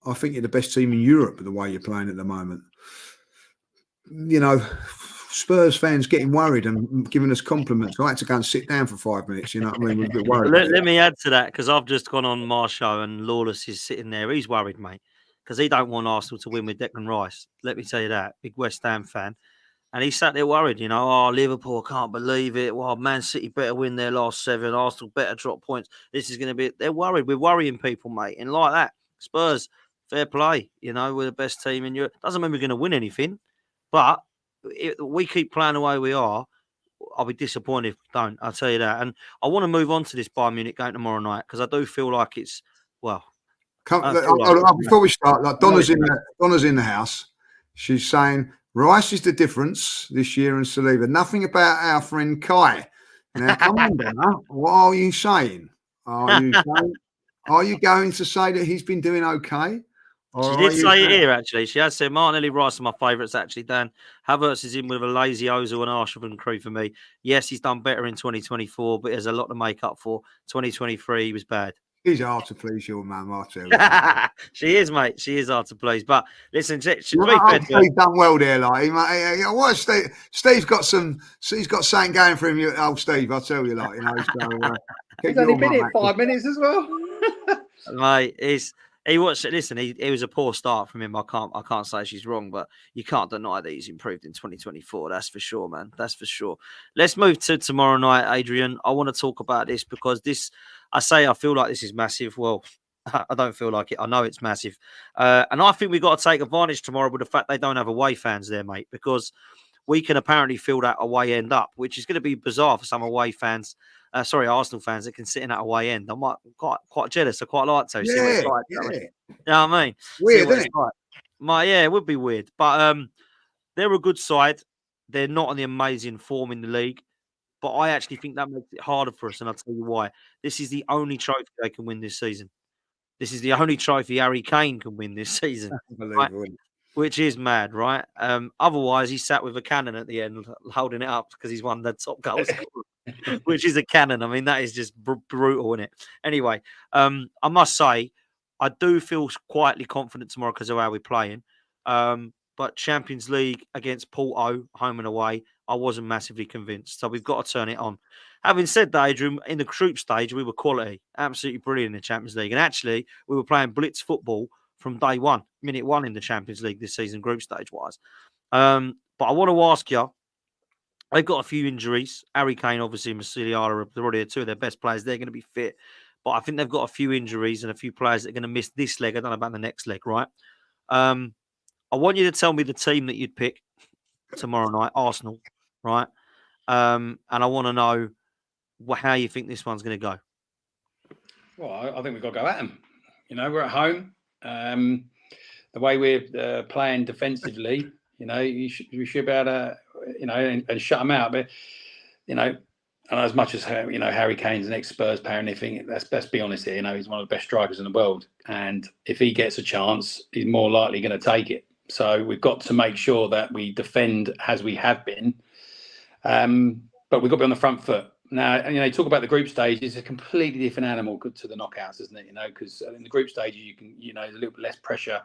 Speaker 2: I think you're the best team in Europe the way you're playing at the moment. You know, Spurs fans getting worried and giving us compliments. I had to go and sit down for 5 minutes, you know what I mean? We're a bit worried.
Speaker 1: Let me add to that, because I've just gone on my show and Lawless is sitting there. He's worried, mate, because he don't want Arsenal to win with Declan Rice. Let me tell you that. Big West Ham fan. And he sat there worried, you know, oh, Liverpool, can't believe it. Well, Man City better win their last 7. Arsenal better drop points. This is going to be... They're worried. We're worrying people, mate. And like that, Spurs, fair play. You know, we're the best team in Europe. Doesn't mean we're going to win anything. But if we keep playing the way we are, I'll be disappointed if we don't. I'll tell you that. And I want to move on to this Bayern Munich game tomorrow night, because I do feel like it's, well...
Speaker 2: Before we start, like Donna's in the house. She's saying, Rice is the difference this year and Saliba. Nothing about our friend Kai. Now, come on, Donna. What are you saying? Are you going to say that he's been doing okay?
Speaker 1: She did say it here, actually. She has said Martinelli, Rice are my favourites, actually, Dan. Havertz is in with a lazy Ozil and Arsenal crew for me. Yes, he's done better in 2024, but there's a lot to make up for. 2023, he was bad.
Speaker 2: He's hard to please, your man, I tell you.
Speaker 1: She is, mate. She is hard to please. But listen, Steve
Speaker 2: done well there, like what Steve. Steve's got something going for him. Old Steve, I tell you, like
Speaker 3: he's only been here 5 minutes as well,
Speaker 1: mate. He was a poor start from him. I can't say she's wrong, but you can't deny that he's improved in 2024. That's for sure, man. That's for sure. Let's move to tomorrow night, Adrian. I want to talk about this because I feel like this is massive. Well, I don't feel like it. I know it's massive. And I think we've got to take advantage tomorrow with the fact they don't have away fans there, mate, because we can apparently fill that away end up, which is going to be bizarre for some away fans. Arsenal fans that can sit in that away end. I'm quite jealous. I quite like to see what it's like.
Speaker 2: Yeah.
Speaker 1: You know what I mean?
Speaker 2: Weird, isn't it?
Speaker 1: Like. It would be weird. But they're a good side. They're not on the amazing form in the league. But I actually think that makes it harder for us, and I'll tell you why. This is the only trophy they can win this season. This is the only trophy Harry Kane can win this season. Right? Which is mad, right? Otherwise, he sat with a cannon at the end, holding it up because he's won the top goal scorer, which is a cannon. I mean, that is just brutal, isn't it? Anyway, I must say, I do feel quietly confident tomorrow because of how we're playing. But Champions League against Porto, home and away, I wasn't massively convinced. So we've got to turn it on. Having said that, Adrian, in the group stage, we were quality, absolutely brilliant in the Champions League. And actually, we were playing blitz football from day one, minute one in the Champions League this season, group stage-wise. But I want to ask you, they've got a few injuries. Harry Kane, obviously, and Masiliara are probably two of their best players. They're going to be fit. But I think they've got a few injuries and a few players that are going to miss this leg. I don't know about the next leg, right? I want you to tell me the team that you'd pick tomorrow night, Arsenal, right? And I want to know how you think this one's going to go.
Speaker 3: Well, I think we've got to go at them. We're at home. The way we're playing defensively, we should be able to, and shut them out. But, and as much as, Harry Kane's an ex-Spurs player and everything, let's be honest here, he's one of the best strikers in the world. And if he gets a chance, he's more likely going to take it. So we've got to make sure that we defend as we have been. But we've got to be on the front foot. Now, you talk about the group stage, it's a completely different animal to the knockouts, isn't it? Because in the group stage, you can, there's a little bit less pressure.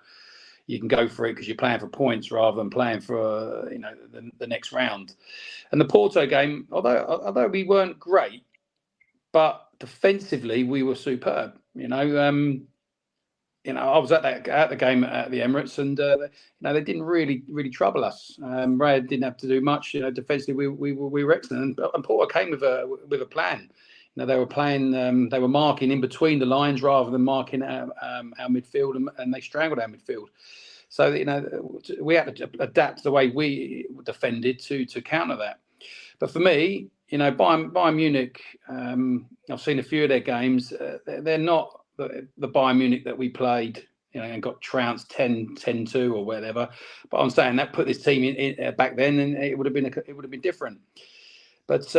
Speaker 3: You can go for it because you're playing for points rather than playing for, the next round. And the Porto game, although we weren't great, but defensively we were superb. I was at the game at the Emirates, and they didn't really trouble us. Raya didn't have to do much. Defensively we were excellent, and Porto came with a plan. They were playing. They were marking in between the lines rather than marking our midfield, and they strangled our midfield. So we had to adapt the way we defended to counter that. But for me, Bayern Munich. I've seen a few of their games. They're not the Bayern Munich that we played, and got trounced 10-2 or whatever. But I'm saying that put this team in back then, and it would have been different. But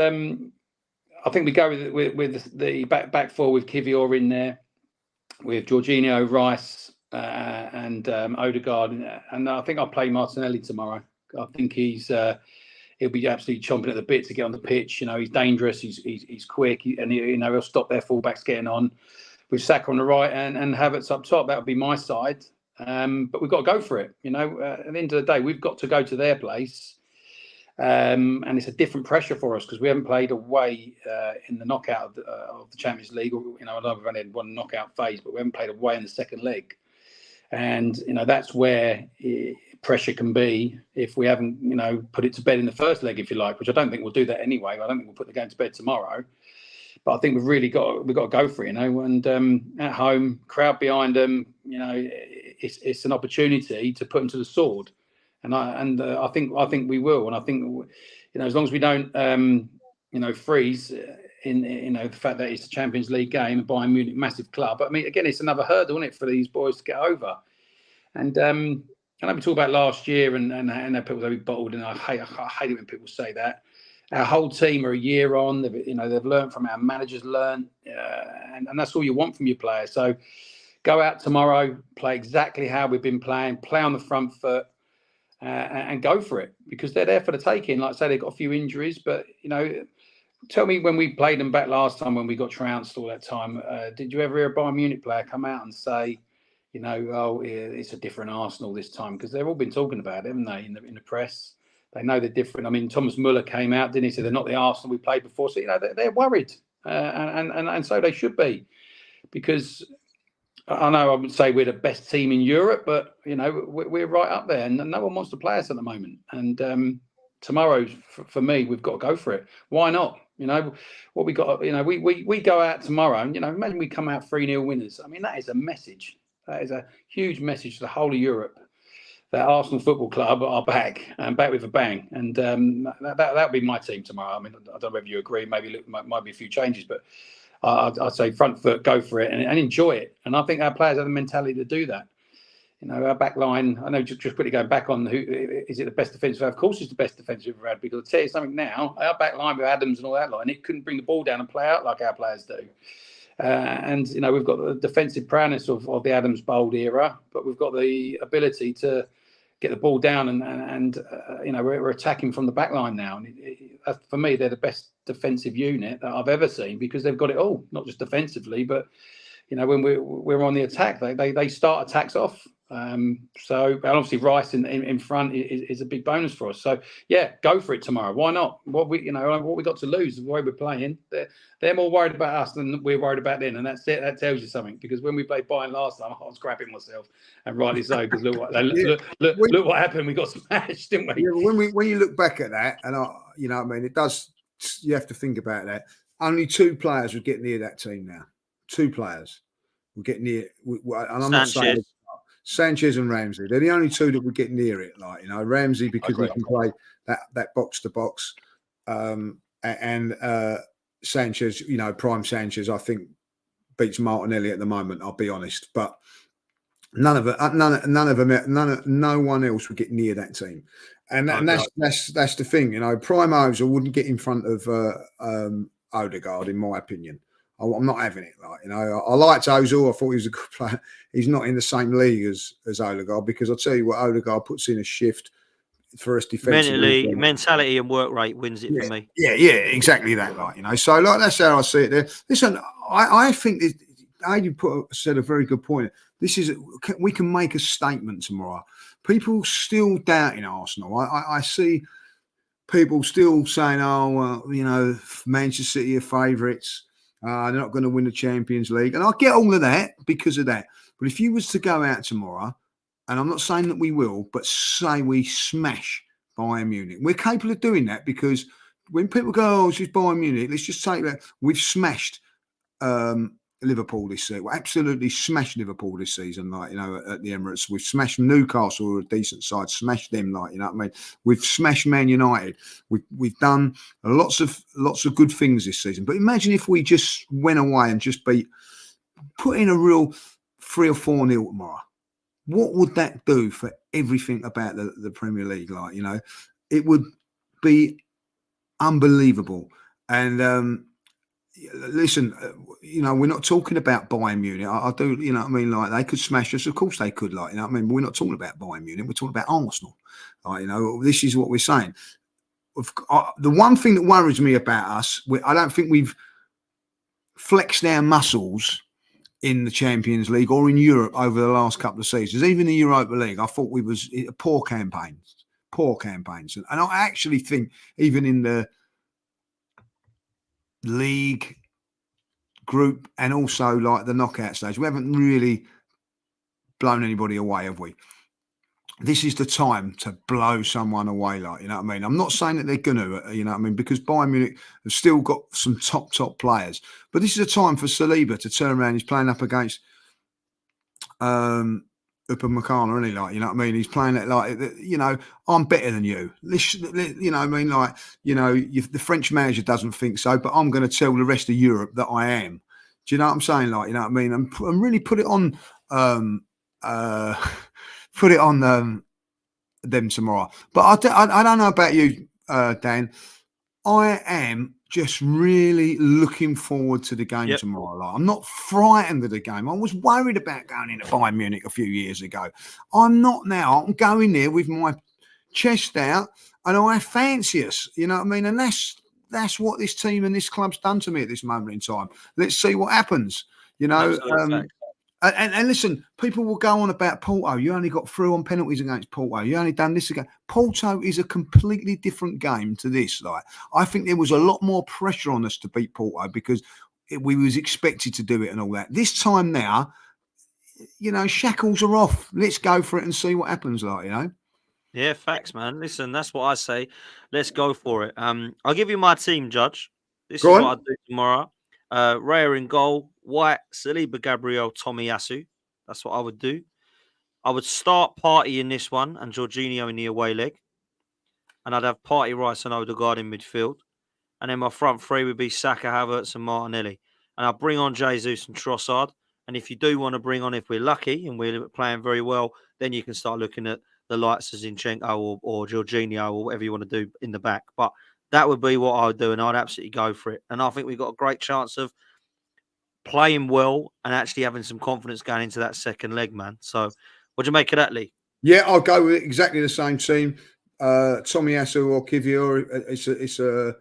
Speaker 3: I think we go with the back four with Kivior in there, with Jorginho, Rice, and Odegaard, and I think I'll play Martinelli tomorrow. I think he'll be absolutely chomping at the bit to get on the pitch. He's dangerous, he's quick, and he'll stop their fullbacks getting on. With Saka on the right and Havertz up top, that would be my side. But we've got to go for it. At the end of the day, we've got to go to their place. And it's a different pressure for us because we haven't played away in the knockout of the Champions League. I know we've only had one knockout phase, but we haven't played away in the second leg. And, that's where pressure can be if we haven't, put it to bed in the first leg, if you like, which I don't think we'll do that anyway. I don't think we'll put the game to bed tomorrow. But I think we've got to go for it, and at home, crowd behind them, it's an opportunity to put them to the sword, and I think we will, and I think as long as we don't freeze in the fact that it's a Champions League game, Bayern Munich, massive club. I mean, again, it's another hurdle, isn't it, for these boys to get over, and I know we talked about last year and how people say we bottled, and I hate it when people say that. Our whole team are a year on. They've learned from our managers, and that's all you want from your players. So go out tomorrow, play exactly how we've been playing, play on the front foot, and go for it, because they're there for the taking. Like I say, they've got a few injuries, but tell me, when we played them back last time, when we got trounced all that time, did you ever hear a Bayern Munich player come out and say, oh, it's a different Arsenal this time? Because they've all been talking about it, haven't they, in the press? They know they're different. I mean, Thomas Muller came out, didn't he? Said they're not the Arsenal we played before. So, they're worried. And so they should be. Because I know I would say we're the best team in Europe, but, we're right up there. And no one wants to play us at the moment. And tomorrow, for me, we've got to go for it. Why not? What we got, we go out tomorrow and, imagine we come out 3-0 winners. I mean, that is a message. That is a huge message to the whole of Europe, that Arsenal Football Club are back, and back with a bang. And that'll be my team tomorrow. I mean, I don't know whether you agree. Maybe might be a few changes, but I'd say front foot, go for it and enjoy it. And I think our players have the mentality to do that. Our back line, I know, just quickly going back on who is it the best defence we've had? Of course it's the best defence we've ever had, because I'll tell you something now, our back line with Adams and all that line, it couldn't bring the ball down and play out like our players do. And we've got the defensive prowess of the Adams Bold era, but we've got the ability to get the ball down and we're attacking from the back line now. And for me, they're the best defensive unit that I've ever seen, because they've got it all, not just defensively, but when we're on the attack, they start attacks off. So obviously Rice in front is a big bonus for us. So yeah, go for it tomorrow. Why not? What we got to lose, the way we're playing, they're more worried about us than we're worried about them, and that's it. That tells you something, because when we played Bayern last time, I was grabbing myself, and rightly so, because look what happened. We got smashed, didn't we?
Speaker 2: Yeah, when you look back at that, and it does. You have to think about that. Only 2 players would get near that team now. 2 players would get near, and I'm not saying Sanchez and Ramsdale. They're the only 2 that would get near it. Ramsey, because he can play that box to box, and Sanchez, prime Sanchez, I think beats Martinelli at the moment. I'll be honest, but no one else would get near that team, and that's the thing. Prime Ozil wouldn't get in front of Odegaard, in my opinion. I'm not having it. I liked Ozil. I thought he was a good player. He's not in the same league as Odegaard, because I'll tell you what, Odegaard puts in a shift for us defensively.
Speaker 1: Mentality and work rate wins it for me.
Speaker 2: Yeah, exactly that. So that's how I see it there. Listen, I think Aidan said a very good point. We can make a statement tomorrow. People still doubting Arsenal. I see people still saying, Manchester City are favourites. They're not going to win the Champions League. And I get all of that because of that. But if you was to go out tomorrow, and I'm not saying that we will, but say we smash Bayern Munich. We're capable of doing that, because when people go, oh, it's just Bayern Munich, let's just take that. We've smashed Liverpool this season. We absolutely smashed Liverpool this season, at the Emirates. We've smashed Newcastle, who are a decent side, smashed them, We've smashed Man United. We've done lots of good things this season. But imagine if we just went away and just put in a real 3 or 4-0 tomorrow. What would that do for everything about the Premier League? It would be unbelievable. And listen, we're not talking about Bayern Munich. I do, they could smash us. Of course they could, we're not talking about Bayern Munich. We're talking about Arsenal. This is what we're saying. The one thing that worries me about us, I don't think we've flexed our muscles in the Champions League or in Europe over the last couple of seasons. Even the Europa League, I thought we was poor campaigns. And I actually think even in the league group and also the knockout stage, we haven't really blown anybody away, have we? This is the time to blow someone away, I'm not saying that they're going to, because Bayern Munich have still got some top players. But this is a time for Saliba to turn around. He's playing up against Upamecano, isn't he? He's playing it I'm better than you. The French manager doesn't think so, but I'm going to tell the rest of Europe that I am. Do you know what I'm saying? And really put it on them tomorrow. But I don't know about you, Dan. I am just really looking forward to the game tomorrow. Like, I'm not frightened of the game. I was worried about going into Bayern Munich a few years ago. I'm not now. I'm going there with my chest out, and I fancy us. You know what I mean? And that's what this team and this club's done to me at this moment in time. Let's see what happens. You know. And listen, people will go on about Porto. You only got through on penalties against Porto. You only done this again. Porto is a completely different game to this. Like, I think there was a lot more pressure on us to beat Porto because we was expected to do it and all that. This time now, you know, shackles are off. Let's go for it and see what happens. Like, you know.
Speaker 1: Yeah, facts, man. Listen, that's what I say. Let's go for it. I'll give you my team, Judge. This is what I do tomorrow. Raya in goal, White, Saliba, Gabriel, Tomiyasu. That's what I would do. I would start Partey in this one and Jorginho in the away leg. And I'd have Partey, Rice and Odegaard in midfield. And then my front three would be Saka, Havertz and Martinelli. And I'll bring on Jesus and Trossard. And if you do want to bring on, if we're lucky and we're playing very well, then you can start looking at the likes of Zinchenko or Jorginho or whatever you want to do in the back. But that would be what I would do, and I'd absolutely go for it. And I think we've got a great chance of playing well and actually having some confidence going into that second leg, man. So what do you make of that, Lee?
Speaker 2: Yeah, I'll go with exactly the same team. Tomiyasu or Kivior, it's a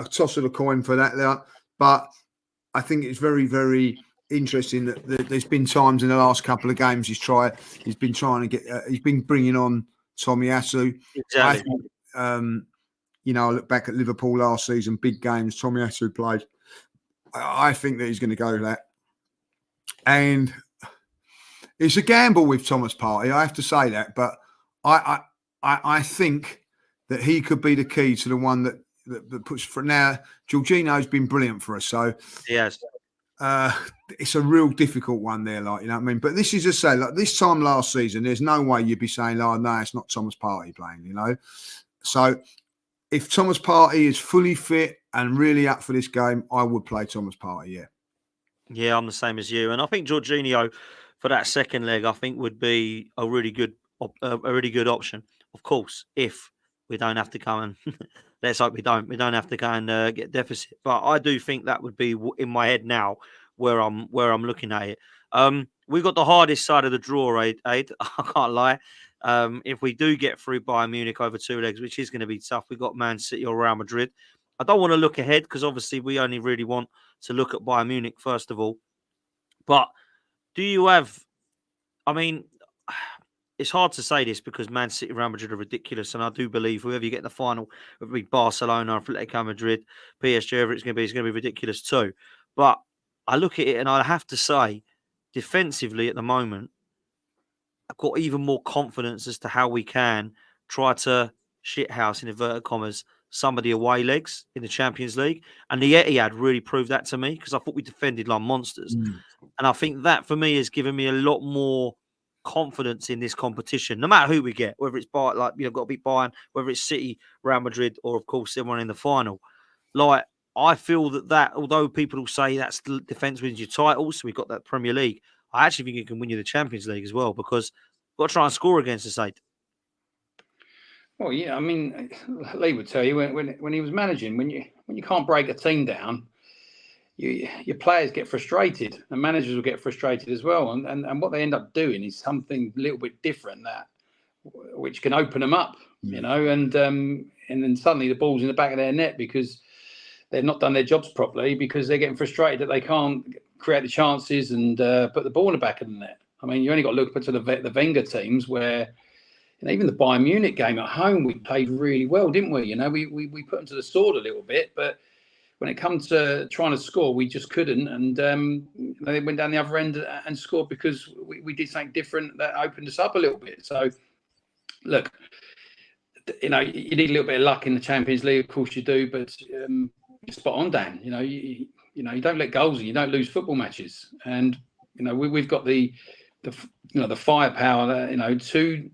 Speaker 2: toss of the coin for that there. But I think it's very, very interesting that there's been times in the last couple of games he's been bringing on Tomiyasu.
Speaker 1: Exactly.
Speaker 2: You know, I look back at Liverpool last season, big games, Tomiyasu played. I think that he's going to go with that. And it's a gamble with Thomas Partey, I have to say that. But I think that he could be the key to the one that puts for now. Jorginho's been brilliant for us. So
Speaker 1: he has.
Speaker 2: It's a real difficult one there, like, you know what I mean? But this is to say, like, this time last season, there's no way you'd be saying, oh, no, it's not Thomas Partey playing, you know? So if Thomas Partey is fully fit and really up for this game, I would play Thomas Partey, yeah.
Speaker 1: Yeah, I'm the same as you. And I think Jorginho for that second leg, I think would be a really good option. Of course, if we don't have to go and let's hope we don't have to go and get deficit. But I do think that would be in my head now where I'm looking at it. We've got the hardest side of the draw, Aid. I can't lie. If we do get through Bayern Munich over two legs, which is going to be tough, we've got Man City or Real Madrid. I don't want to look ahead because obviously we only really want to look at Bayern Munich first of all. But do you have, I mean, it's hard to say this because Man City, Real Madrid are ridiculous. And I do believe whoever you get in the final, whether it be Barcelona, Atletico Madrid, PSG, whoever it's going to be ridiculous too. But I look at it and I have to say, defensively at the moment, I've got even more confidence as to how we can try to shithouse, in inverted commas, some of the away legs in the Champions League. And the Etihad really proved that to me because I thought we defended like monsters. And I think that for me has given me a lot more confidence in this competition, no matter who we get, whether it's got to beat Bayern, whether it's City, Real Madrid, or of course everyone in the final. Like, I feel that although people will say that's the defence wins your titles, so we've got that Premier League, I actually think it can win you the Champions League as well because we've got to try and score against us, Aid.
Speaker 3: Well, yeah, I mean, Lee would tell you when he was managing, when you can't break a team down, your players get frustrated, and managers will get frustrated as well. And what they end up doing is something a little bit different which can open them up, you know. And then suddenly the ball's in the back of their net because they've not done their jobs properly because they're getting frustrated that they can't create the chances and put the ball in the back of the net. I mean, you only got to look to the Wenger teams where. And even the Bayern Munich game at home, we played really well, didn't we? You know, we put them to the sword a little bit, but when it comes to trying to score, we just couldn't. And they went down the other end and scored because we did something different that opened us up a little bit. So, look, you know, you need a little bit of luck in the Champions League, of course you do, but you're spot on, Dan. You know, you don't let goals in, you don't lose football matches, and you know we've got the firepower, you know, to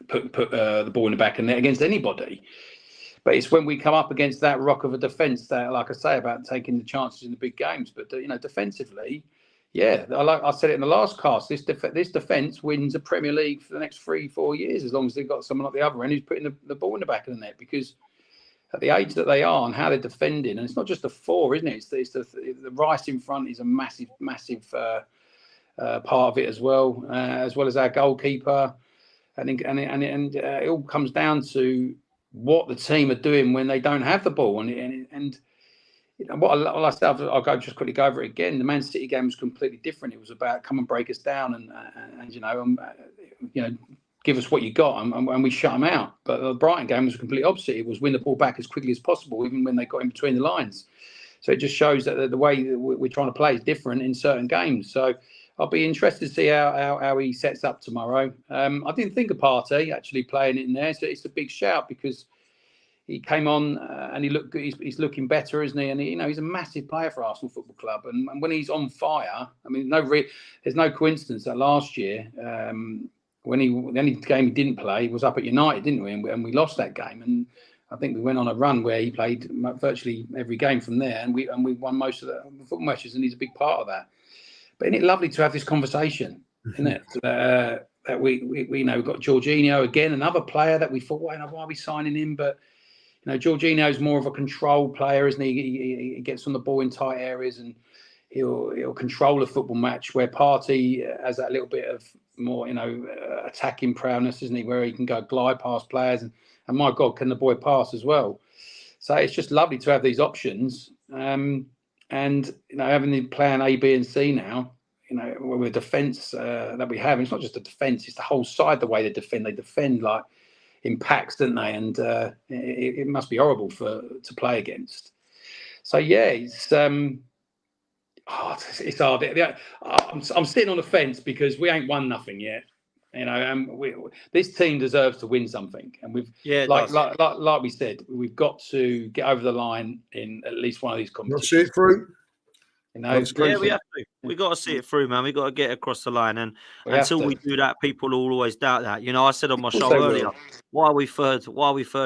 Speaker 3: put the ball in the back of the net against anybody. But it's when we come up against that rock of a defence that, like I say, about taking the chances in the big games. But, you know, defensively, Yeah, I said it in the last cast. This defence wins a Premier League for the next 3-4 years, as long as they've got someone at the other end who's putting the ball in the back of the net. Because at the age that they are and how they're defending, and it's not just the four, isn't it? It's the Rice in front is a massive part of it as well as our goalkeeper, and it all comes down to what the team are doing when they don't have the ball, and you know, I said, I'll just quickly go over it again. The Man City game was completely different. It was about come and break us down and give us what you got, and we shut them out. But the Brighton game was completely opposite. It was win the ball back as quickly as possible, even when they got in between the lines. So it just shows that the way that we're trying to play is different in certain games. So I'll be interested to see how he sets up tomorrow. I didn't think of Partey actually playing in there, so it's a big shout because he came on and he looked good. He's looking better, isn't he? And he's a massive player for Arsenal Football Club. And when he's on fire, I mean, there's no coincidence that last year, when the only game he didn't play was up at United, didn't we? And we lost that game. And I think we went on a run where he played virtually every game from there, and we won most of the football matches, and he's a big part of that. But isn't it lovely to have this conversation? Isn't it? That we we've got Jorginho again, another player that we thought, why are we signing him? But Jorginho's more of a control player, isn't he? He gets on the ball in tight areas and he'll control a football match, where Partey has that little bit of more, attacking prowess, isn't he? Where he can go glide past players and my God, can the boy pass as well? So it's just lovely to have these options. And having the plan A, B, and C now, with the defence that we have, and it's not just the defence, it's the whole side, the way they defend. They defend like in packs, don't they? And it must be horrible to play against. So yeah, it's hard. I'm sitting on the fence because we ain't won nothing yet, and this team deserves to win something. And like we said, we've got to get over the line in at least one of these competitions.
Speaker 2: See it through.
Speaker 1: We have to. We got to see it through, man. We got to get across the line, and until we do that, people will always doubt that. I said on my show earlier, why are we third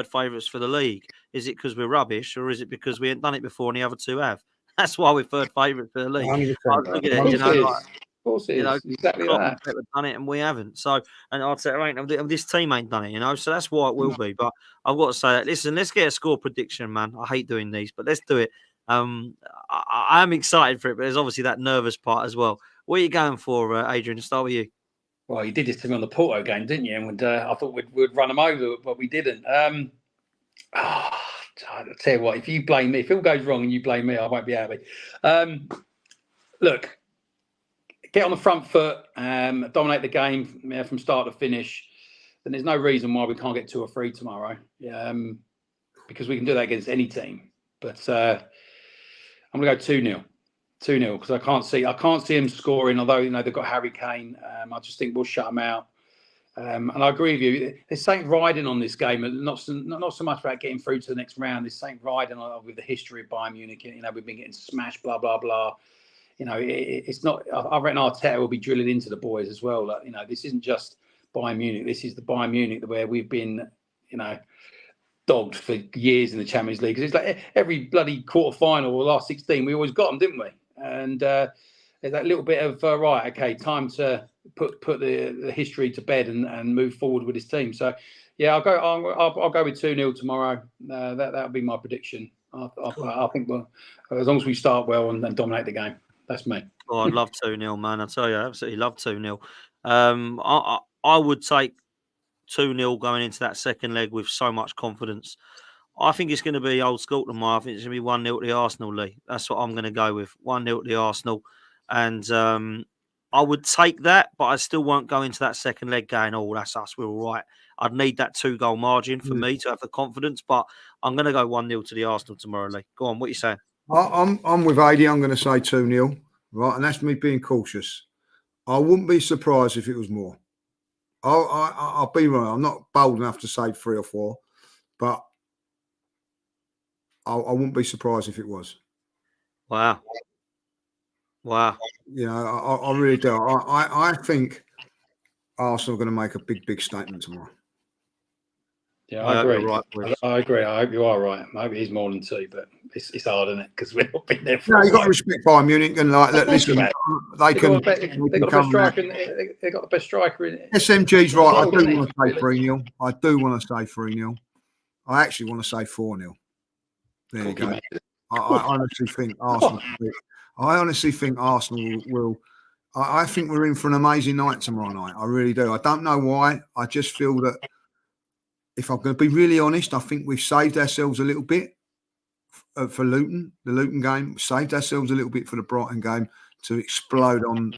Speaker 1: favourites for the league? Is it because we're rubbish, or is it because we ain't done it before and the other two have? That's why we're third favourite for the league.
Speaker 2: 100%.
Speaker 1: Look at it,
Speaker 3: of course it is. Exactly that.
Speaker 1: We've done it and we haven't. So, and Arteta this team ain't done it, So that's why it will be. But I've got to say that. Listen, let's get a score prediction, man. I hate doing these, but let's do it. I am excited for it, but there's obviously that nervous part as well. What are you going for, Adrian? Start with you.
Speaker 3: Well, you did this to me on the Porto game, didn't you? And I thought we'd run them over, but we didn't. I'll tell you what, if you blame me, if it all goes wrong and you blame me, I won't be happy. Look, get on the front foot, dominate the game from start to finish, then there's no reason why we can't get 2 or 3 tomorrow, because we can do that against any team. But I'm going to go 2-0, because I can't see him scoring, although they've got Harry Kane. I just think we'll shut them out. And I agree with you. There's something riding on this game, not so much about getting through to the next round. There's something riding on with the history of Bayern Munich. We've been getting smashed, blah blah blah. It's not. I reckon Arteta will be drilling into the boys as well. This isn't just Bayern Munich. This is the Bayern Munich where we've been, dogged for years in the Champions League. Because it's like every bloody quarter final or last 16, we always got them, didn't we? And there's that little bit of time to put the history to bed and move forward with this team. So yeah, I'll go with 2-0 tomorrow. That'll be my prediction. I think as long as we start well and dominate the game, that's me.
Speaker 1: Oh, I'd love 2-0, man. I tell you, I absolutely love 2-0. I would take 2-0 going into that second leg with so much confidence. I think it's going to be old school tomorrow. I think it's going to be 1-0 to the Arsenal, Lee. That's what I'm going to go with. 1-0 to the Arsenal. And I would take that, but I still won't go into that second leg going, oh, that's us, we're all right. I'd need that 2-goal margin for me to have the confidence, but I'm going to go 1-0 to the Arsenal tomorrow, Lee. Go on, what are you saying?
Speaker 2: I'm with Adi. I'm going to say 2-0, right? And that's me being cautious. I wouldn't be surprised if it was more. I'll be right. I'm not bold enough to say 3 or 4, but I wouldn't be surprised if it was.
Speaker 1: Wow.
Speaker 2: I really do. I think Arsenal are going to make a big statement tomorrow.
Speaker 3: Yeah, I agree.
Speaker 1: You're right, boys.
Speaker 3: I agree. I hope you are right. Maybe he's more than 2, but it's hard, isn't it? Because we've not been there for.
Speaker 2: No, you've got to respect Bayern Munich and like listen, they can.
Speaker 3: They got the best striker. They got the best striker in it.
Speaker 2: SMG's right. I do want to say
Speaker 3: Really?
Speaker 2: 3-0. I do want to say 3-0. I actually want to say 4-0. There you go. I honestly think Arsenal. I honestly think Arsenal will. I think we're in for an amazing night tomorrow night. I really do. I don't know why. I just feel that if I'm going to be really honest, I think we've saved ourselves a little bit for Luton, the Luton game. Saved ourselves a little bit for the Brighton game to explode on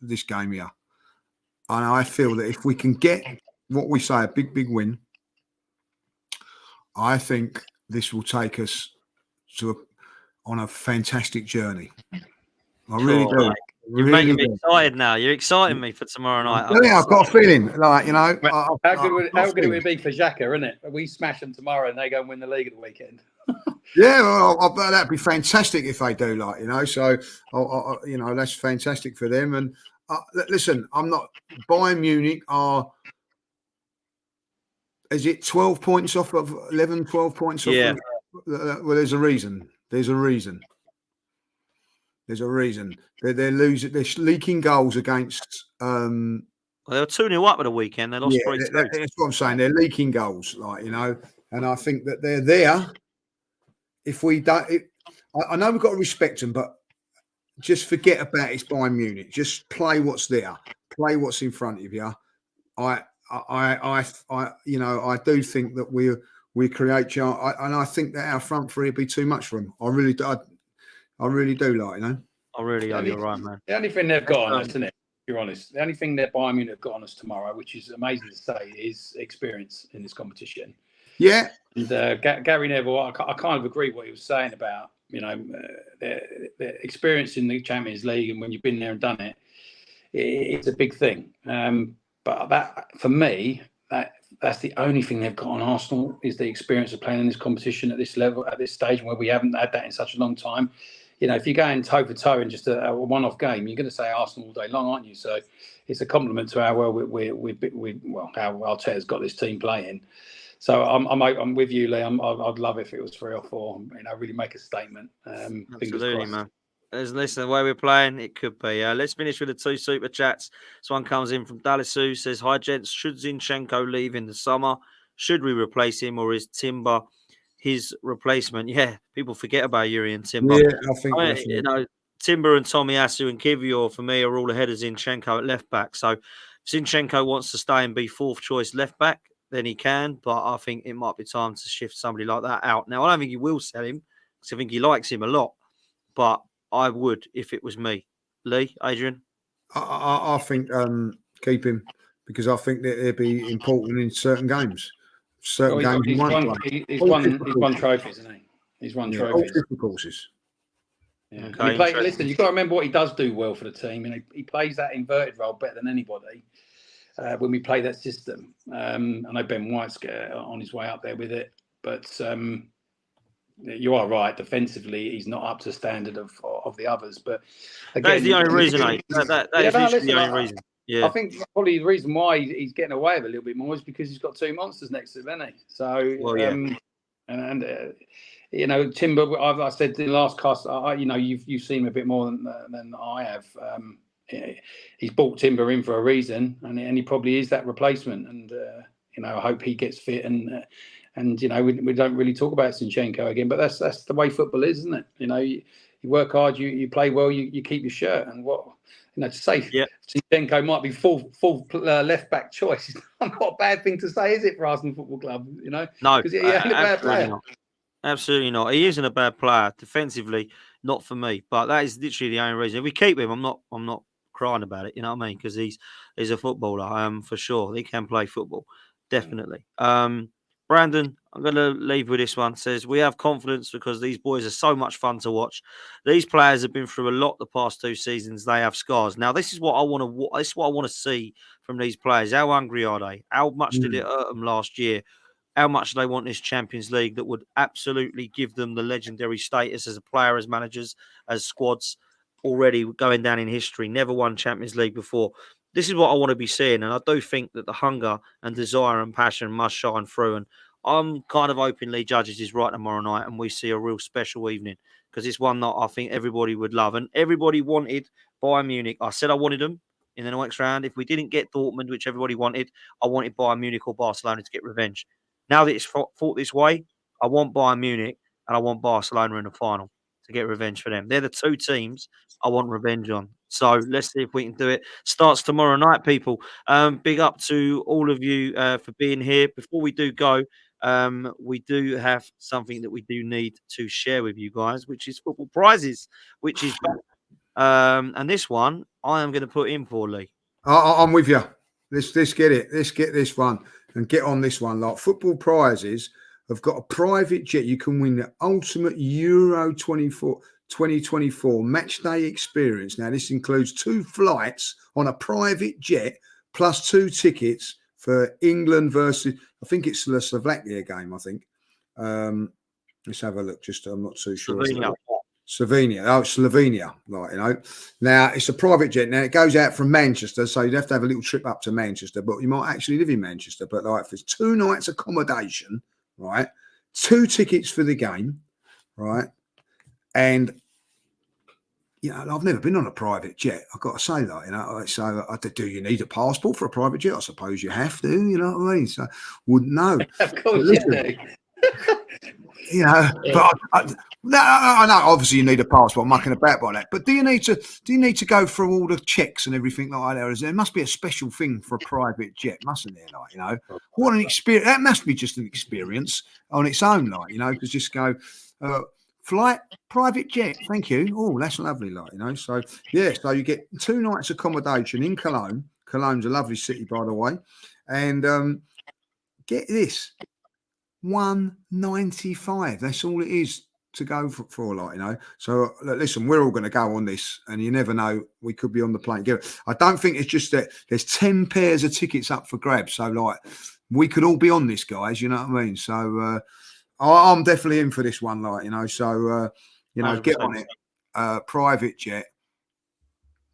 Speaker 2: this game here. And I feel that if we can get what we say, a big win, I think this will take us on a fantastic journey. I really do.
Speaker 1: You're making me excited now. You're exciting me for tomorrow night.
Speaker 2: Yeah, I've got a feeling, like, you know.
Speaker 3: How good would it be for Xhaka, isn't it? We smash them tomorrow and they go and win the league at the weekend.
Speaker 2: Yeah, well, that'd be fantastic if they do, like, you know. So, you know, that's fantastic for them. And listen, I'm not. Bayern Munich are. Is it 12 points off of 11, 12 points off?
Speaker 1: Yeah.
Speaker 2: Well, there's a reason. There's a reason. They're losing. They're leaking goals against.
Speaker 1: Well, they were 2-0 up at the weekend. They lost 3-2.
Speaker 2: That's what I'm saying. They're leaking goals, like, you know. And I think that they're there. If we don't, I know we've got to respect them, but just forget about it's Bayern Munich. Just play what's there. Play what's in front of you. I you know, I do think that we create and I think that our front three would be too much for them. I really do, like, you know.
Speaker 1: I really are. You're right, man.
Speaker 3: The only thing they've got on us, isn't it? If you're honest. The only thing that Bayern Munich have got on us tomorrow, which is amazing to say, is experience in this competition.
Speaker 2: Yeah.
Speaker 3: And Gary Neville, I kind of agree what he was saying about, you know, the experience in the Champions League, and when you've been there and done it, it's a big thing. But that, for me, that's the only thing they've got on Arsenal is the experience of playing in this competition at this level, at this stage, where we haven't had that in such a long time. You know, if you're going toe for toe in just a one-off game, you're going to say Arsenal all day long, aren't you? So it's a compliment to how well how Arteta's got this team playing. So I'm with you, Lee. I'd love if it was 3 or 4. You know, really make a statement.
Speaker 1: Absolutely, man. Listen, the way we're playing, it could be. Let's finish with the 2 super chats. This one comes in from Dalisu, says, "Hi, gents. Should Zinchenko leave in the summer? Should we replace him, or is Timber his replacement?" Yeah, people forget about Yuri and Timber.
Speaker 2: Yeah, I think
Speaker 1: you know, Timber and Tomiyasu and Kivior, for me, are all ahead of Zinchenko at left back. So if Zinchenko wants to stay and be 4th choice left back, then he can. But I think it might be time to shift somebody like that out. Now, I don't think he will sell him because I think he likes him a lot. But I would if it was me. Lee, Adrian?
Speaker 2: I think keep him, because I think that it'd be important in certain games.
Speaker 3: He's won trophies, isn't he? He's won trophies.
Speaker 2: Different courses.
Speaker 3: Yeah. Okay, listen, you've got to remember what he does do well for the team. You know, he plays that inverted role better than anybody when we play that system. I know Ben White's on his way up there with it, but you are right. Defensively, he's not up to standard of the others. But again,
Speaker 1: that is the only reason, mate. That is literally the only reason. Yeah.
Speaker 3: I think probably the reason why he's getting away with it a little bit more is because he's got 2 monsters next to him, hasn't he? So,
Speaker 1: well, yeah.
Speaker 3: You know, Timber. I said in the last cast, you know, you've seen him a bit more than I have. He's brought Timber in for a reason, and he probably is that replacement. And you know, I hope he gets fit. And you know, we don't really talk about Zinchenko again, but that's the way football is, isn't it? You know, you work hard, you play well, you keep your shirt. And what, you know, to say Zinchenko might be full left back choice is not a bad thing to say, is it, for Arsenal Football Club? You know,
Speaker 1: no,
Speaker 3: because he ain't a bad player.
Speaker 1: Not. Absolutely not. He isn't a bad player defensively, not for me. But that is literally the only reason. If we keep him, I'm not crying about it. You know what I mean? Because he's a footballer. For sure, he can play football, definitely. Brandon, I'm going to leave with this one. Says, "We have confidence because these boys are so much fun to watch. These players have been through a lot the past 2 seasons. They have scars. Now, this is what I want to. This is what I want to see from these players. How hungry are they? How much did it hurt them last year? How much do they want this Champions League that would absolutely give them the legendary status as a player, as managers, as squads, already going down in history. Never won Champions League before. this is what I want to be seeing. And I do think that the hunger and desire and passion must shine through. And I'm kind of hoping Lee Judges is right tomorrow night and we see a real special evening, because it's one that I think everybody would love. And everybody wanted Bayern Munich. I said I wanted them in the next round. If we didn't get Dortmund, which everybody wanted, I wanted Bayern Munich or Barcelona to get revenge. Now that it's fought this way, I want Bayern Munich and I want Barcelona in the final to get revenge for them. They're the two teams I want revenge on. So let's see if we can do it. Starts tomorrow night, people. Big up to all of you for being here. Before we do go, we do have something that we do need to share with you guys, which is football prizes, which is and this one I am going to put in for Lee.
Speaker 2: I'm with you. Let's get it. Let's get this one and get on this one. Like football prizes have got a private jet. You can win the ultimate Euro 2024 match day experience. Now, this includes 2 flights on a private jet plus 2 tickets for England versus, I think it's the Slovakia game, I think. Let's have a look. Just, I'm not too sure. Slovenia, like, you know. Now, it's a private jet. Now, it goes out from Manchester, so you'd have to have a little trip up to Manchester, but you might actually live in Manchester. But, like, if it's 2 nights accommodation, right, 2 tickets for the game, right, and, you know, I've never been on a private jet. I've got to say that, you know. So, do you need a passport for a private jet? I suppose you have to, you know what I mean? So, wouldn't know.
Speaker 3: Of course you do.
Speaker 2: You know, but I know obviously you need a passport. I'm mucking about by that. But do you need to go through all the checks and everything like that? There must be a special thing for a private jet, mustn't there? Like, you know, what an experience. That must be just an experience on its own, like, you know, because just go flight, private jet, thank you. Oh, that's lovely, like, you know. So yeah, so you get 2 nights accommodation in Cologne. Cologne's a lovely city, by the way, and get this. 195. That's all it is to go for, like, you know. So listen, we're all going to go on this, and you never know, we could be on the plane together. I don't think it's just that there's 10 pairs of tickets up for grabs. So, like, we could all be on this, guys. You know what I mean? So I'm definitely in for this one, like, you know. So you know, 100%. Get on it. Private jet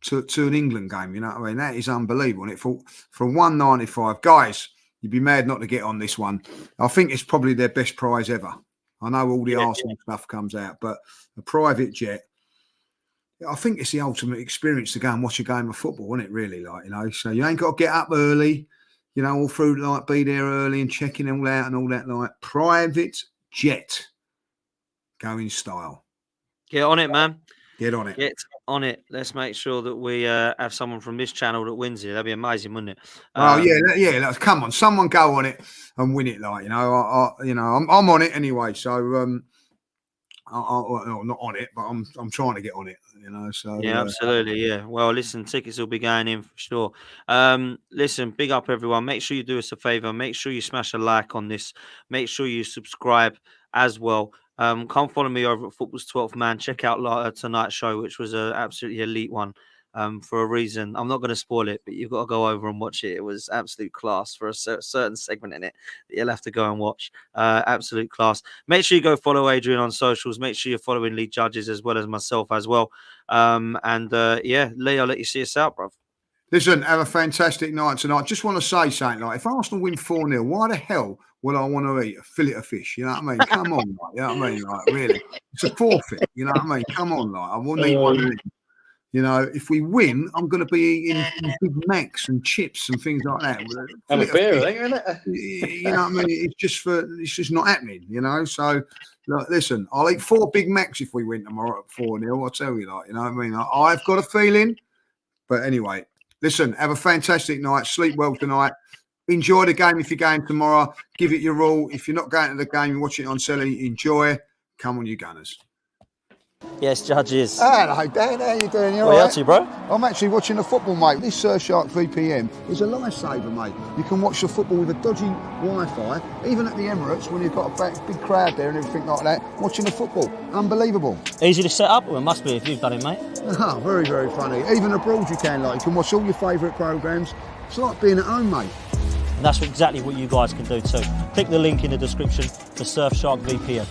Speaker 2: to an England game. You know what I mean? That is unbelievable. And it for 195, guys. You'd be mad not to get on this one. I think it's probably their best prize ever. I know all the Arsenal stuff comes out, but a private jet, I think it's the ultimate experience to go and watch a game of football, isn't it, really? Like, you know, so you ain't got to get up early, you know, all through, like, be there early and checking all out and all that, like, private jet. Go in style.
Speaker 1: Get on it, man.
Speaker 2: Get on it.
Speaker 1: Get on it. Let's make sure that we have someone from this channel that wins it. That'd be amazing, wouldn't it?
Speaker 2: Yeah. Come on, someone go on it and win it. Like, you know, I'm on it anyway. So, I'm not on it, but I'm trying to get on it. You know, so
Speaker 1: yeah, absolutely, yeah. Well, listen, tickets will be going in for sure. Listen, big up everyone. Make sure you do us a favor. Make sure you smash a like on this. Make sure you subscribe as well. Come follow me over at Football's 12th Man. Check out tonight's show, which was an absolutely elite one for a reason. I'm not going to spoil it, but you've got to go over and watch it. It was absolute class for a certain segment in it that you'll have to go and watch. Absolute class. Make sure you go follow Adrian on socials. Make sure you're following Lee Judges as well as myself as well. Yeah, Lee, I'll let you see us out, bruv.
Speaker 2: Listen, have a fantastic night tonight. Just want to say something, like, if Arsenal win 4-0, why the hell would I want to eat a fillet of fish? You know what I mean? Come on, like, you know what I mean? Like, really, it's a forfeit. You know what I mean? Come on, like, I wouldn't eat one. You know, if we win, I'm going to be eating Big Macs and chips and things like that.
Speaker 3: Have a beer, isn't it?
Speaker 2: You know what I mean? It's just not happening. You know, so look, listen, I'll eat 4 Big Macs if we win tomorrow at 4-0. I'll tell you, like, you know what I mean? I've got a feeling, but anyway. Listen, have a fantastic night. Sleep well tonight. Enjoy the game if you're going tomorrow. Give it your all. If you're not going to the game, you're watching it on telly, enjoy. Come on, you Gunners.
Speaker 1: Yes, Judges.
Speaker 2: Hello, Dan. How you doing? You
Speaker 1: all right? What are you up to, bro?
Speaker 2: I'm actually watching the football, mate. This Surfshark VPN is a lifesaver, mate. You can watch the football with a dodgy Wi-Fi, even at the Emirates when you've got a big crowd there and everything like that, watching the football. Unbelievable.
Speaker 1: Easy to set up? Well, it must be if you've done it, mate.
Speaker 2: Oh, very, very funny. Even abroad you can, like, you can watch all your favourite programmes. It's like being at home, mate.
Speaker 1: And that's exactly what you guys can do too. Click the link in the description for Surfshark VPN.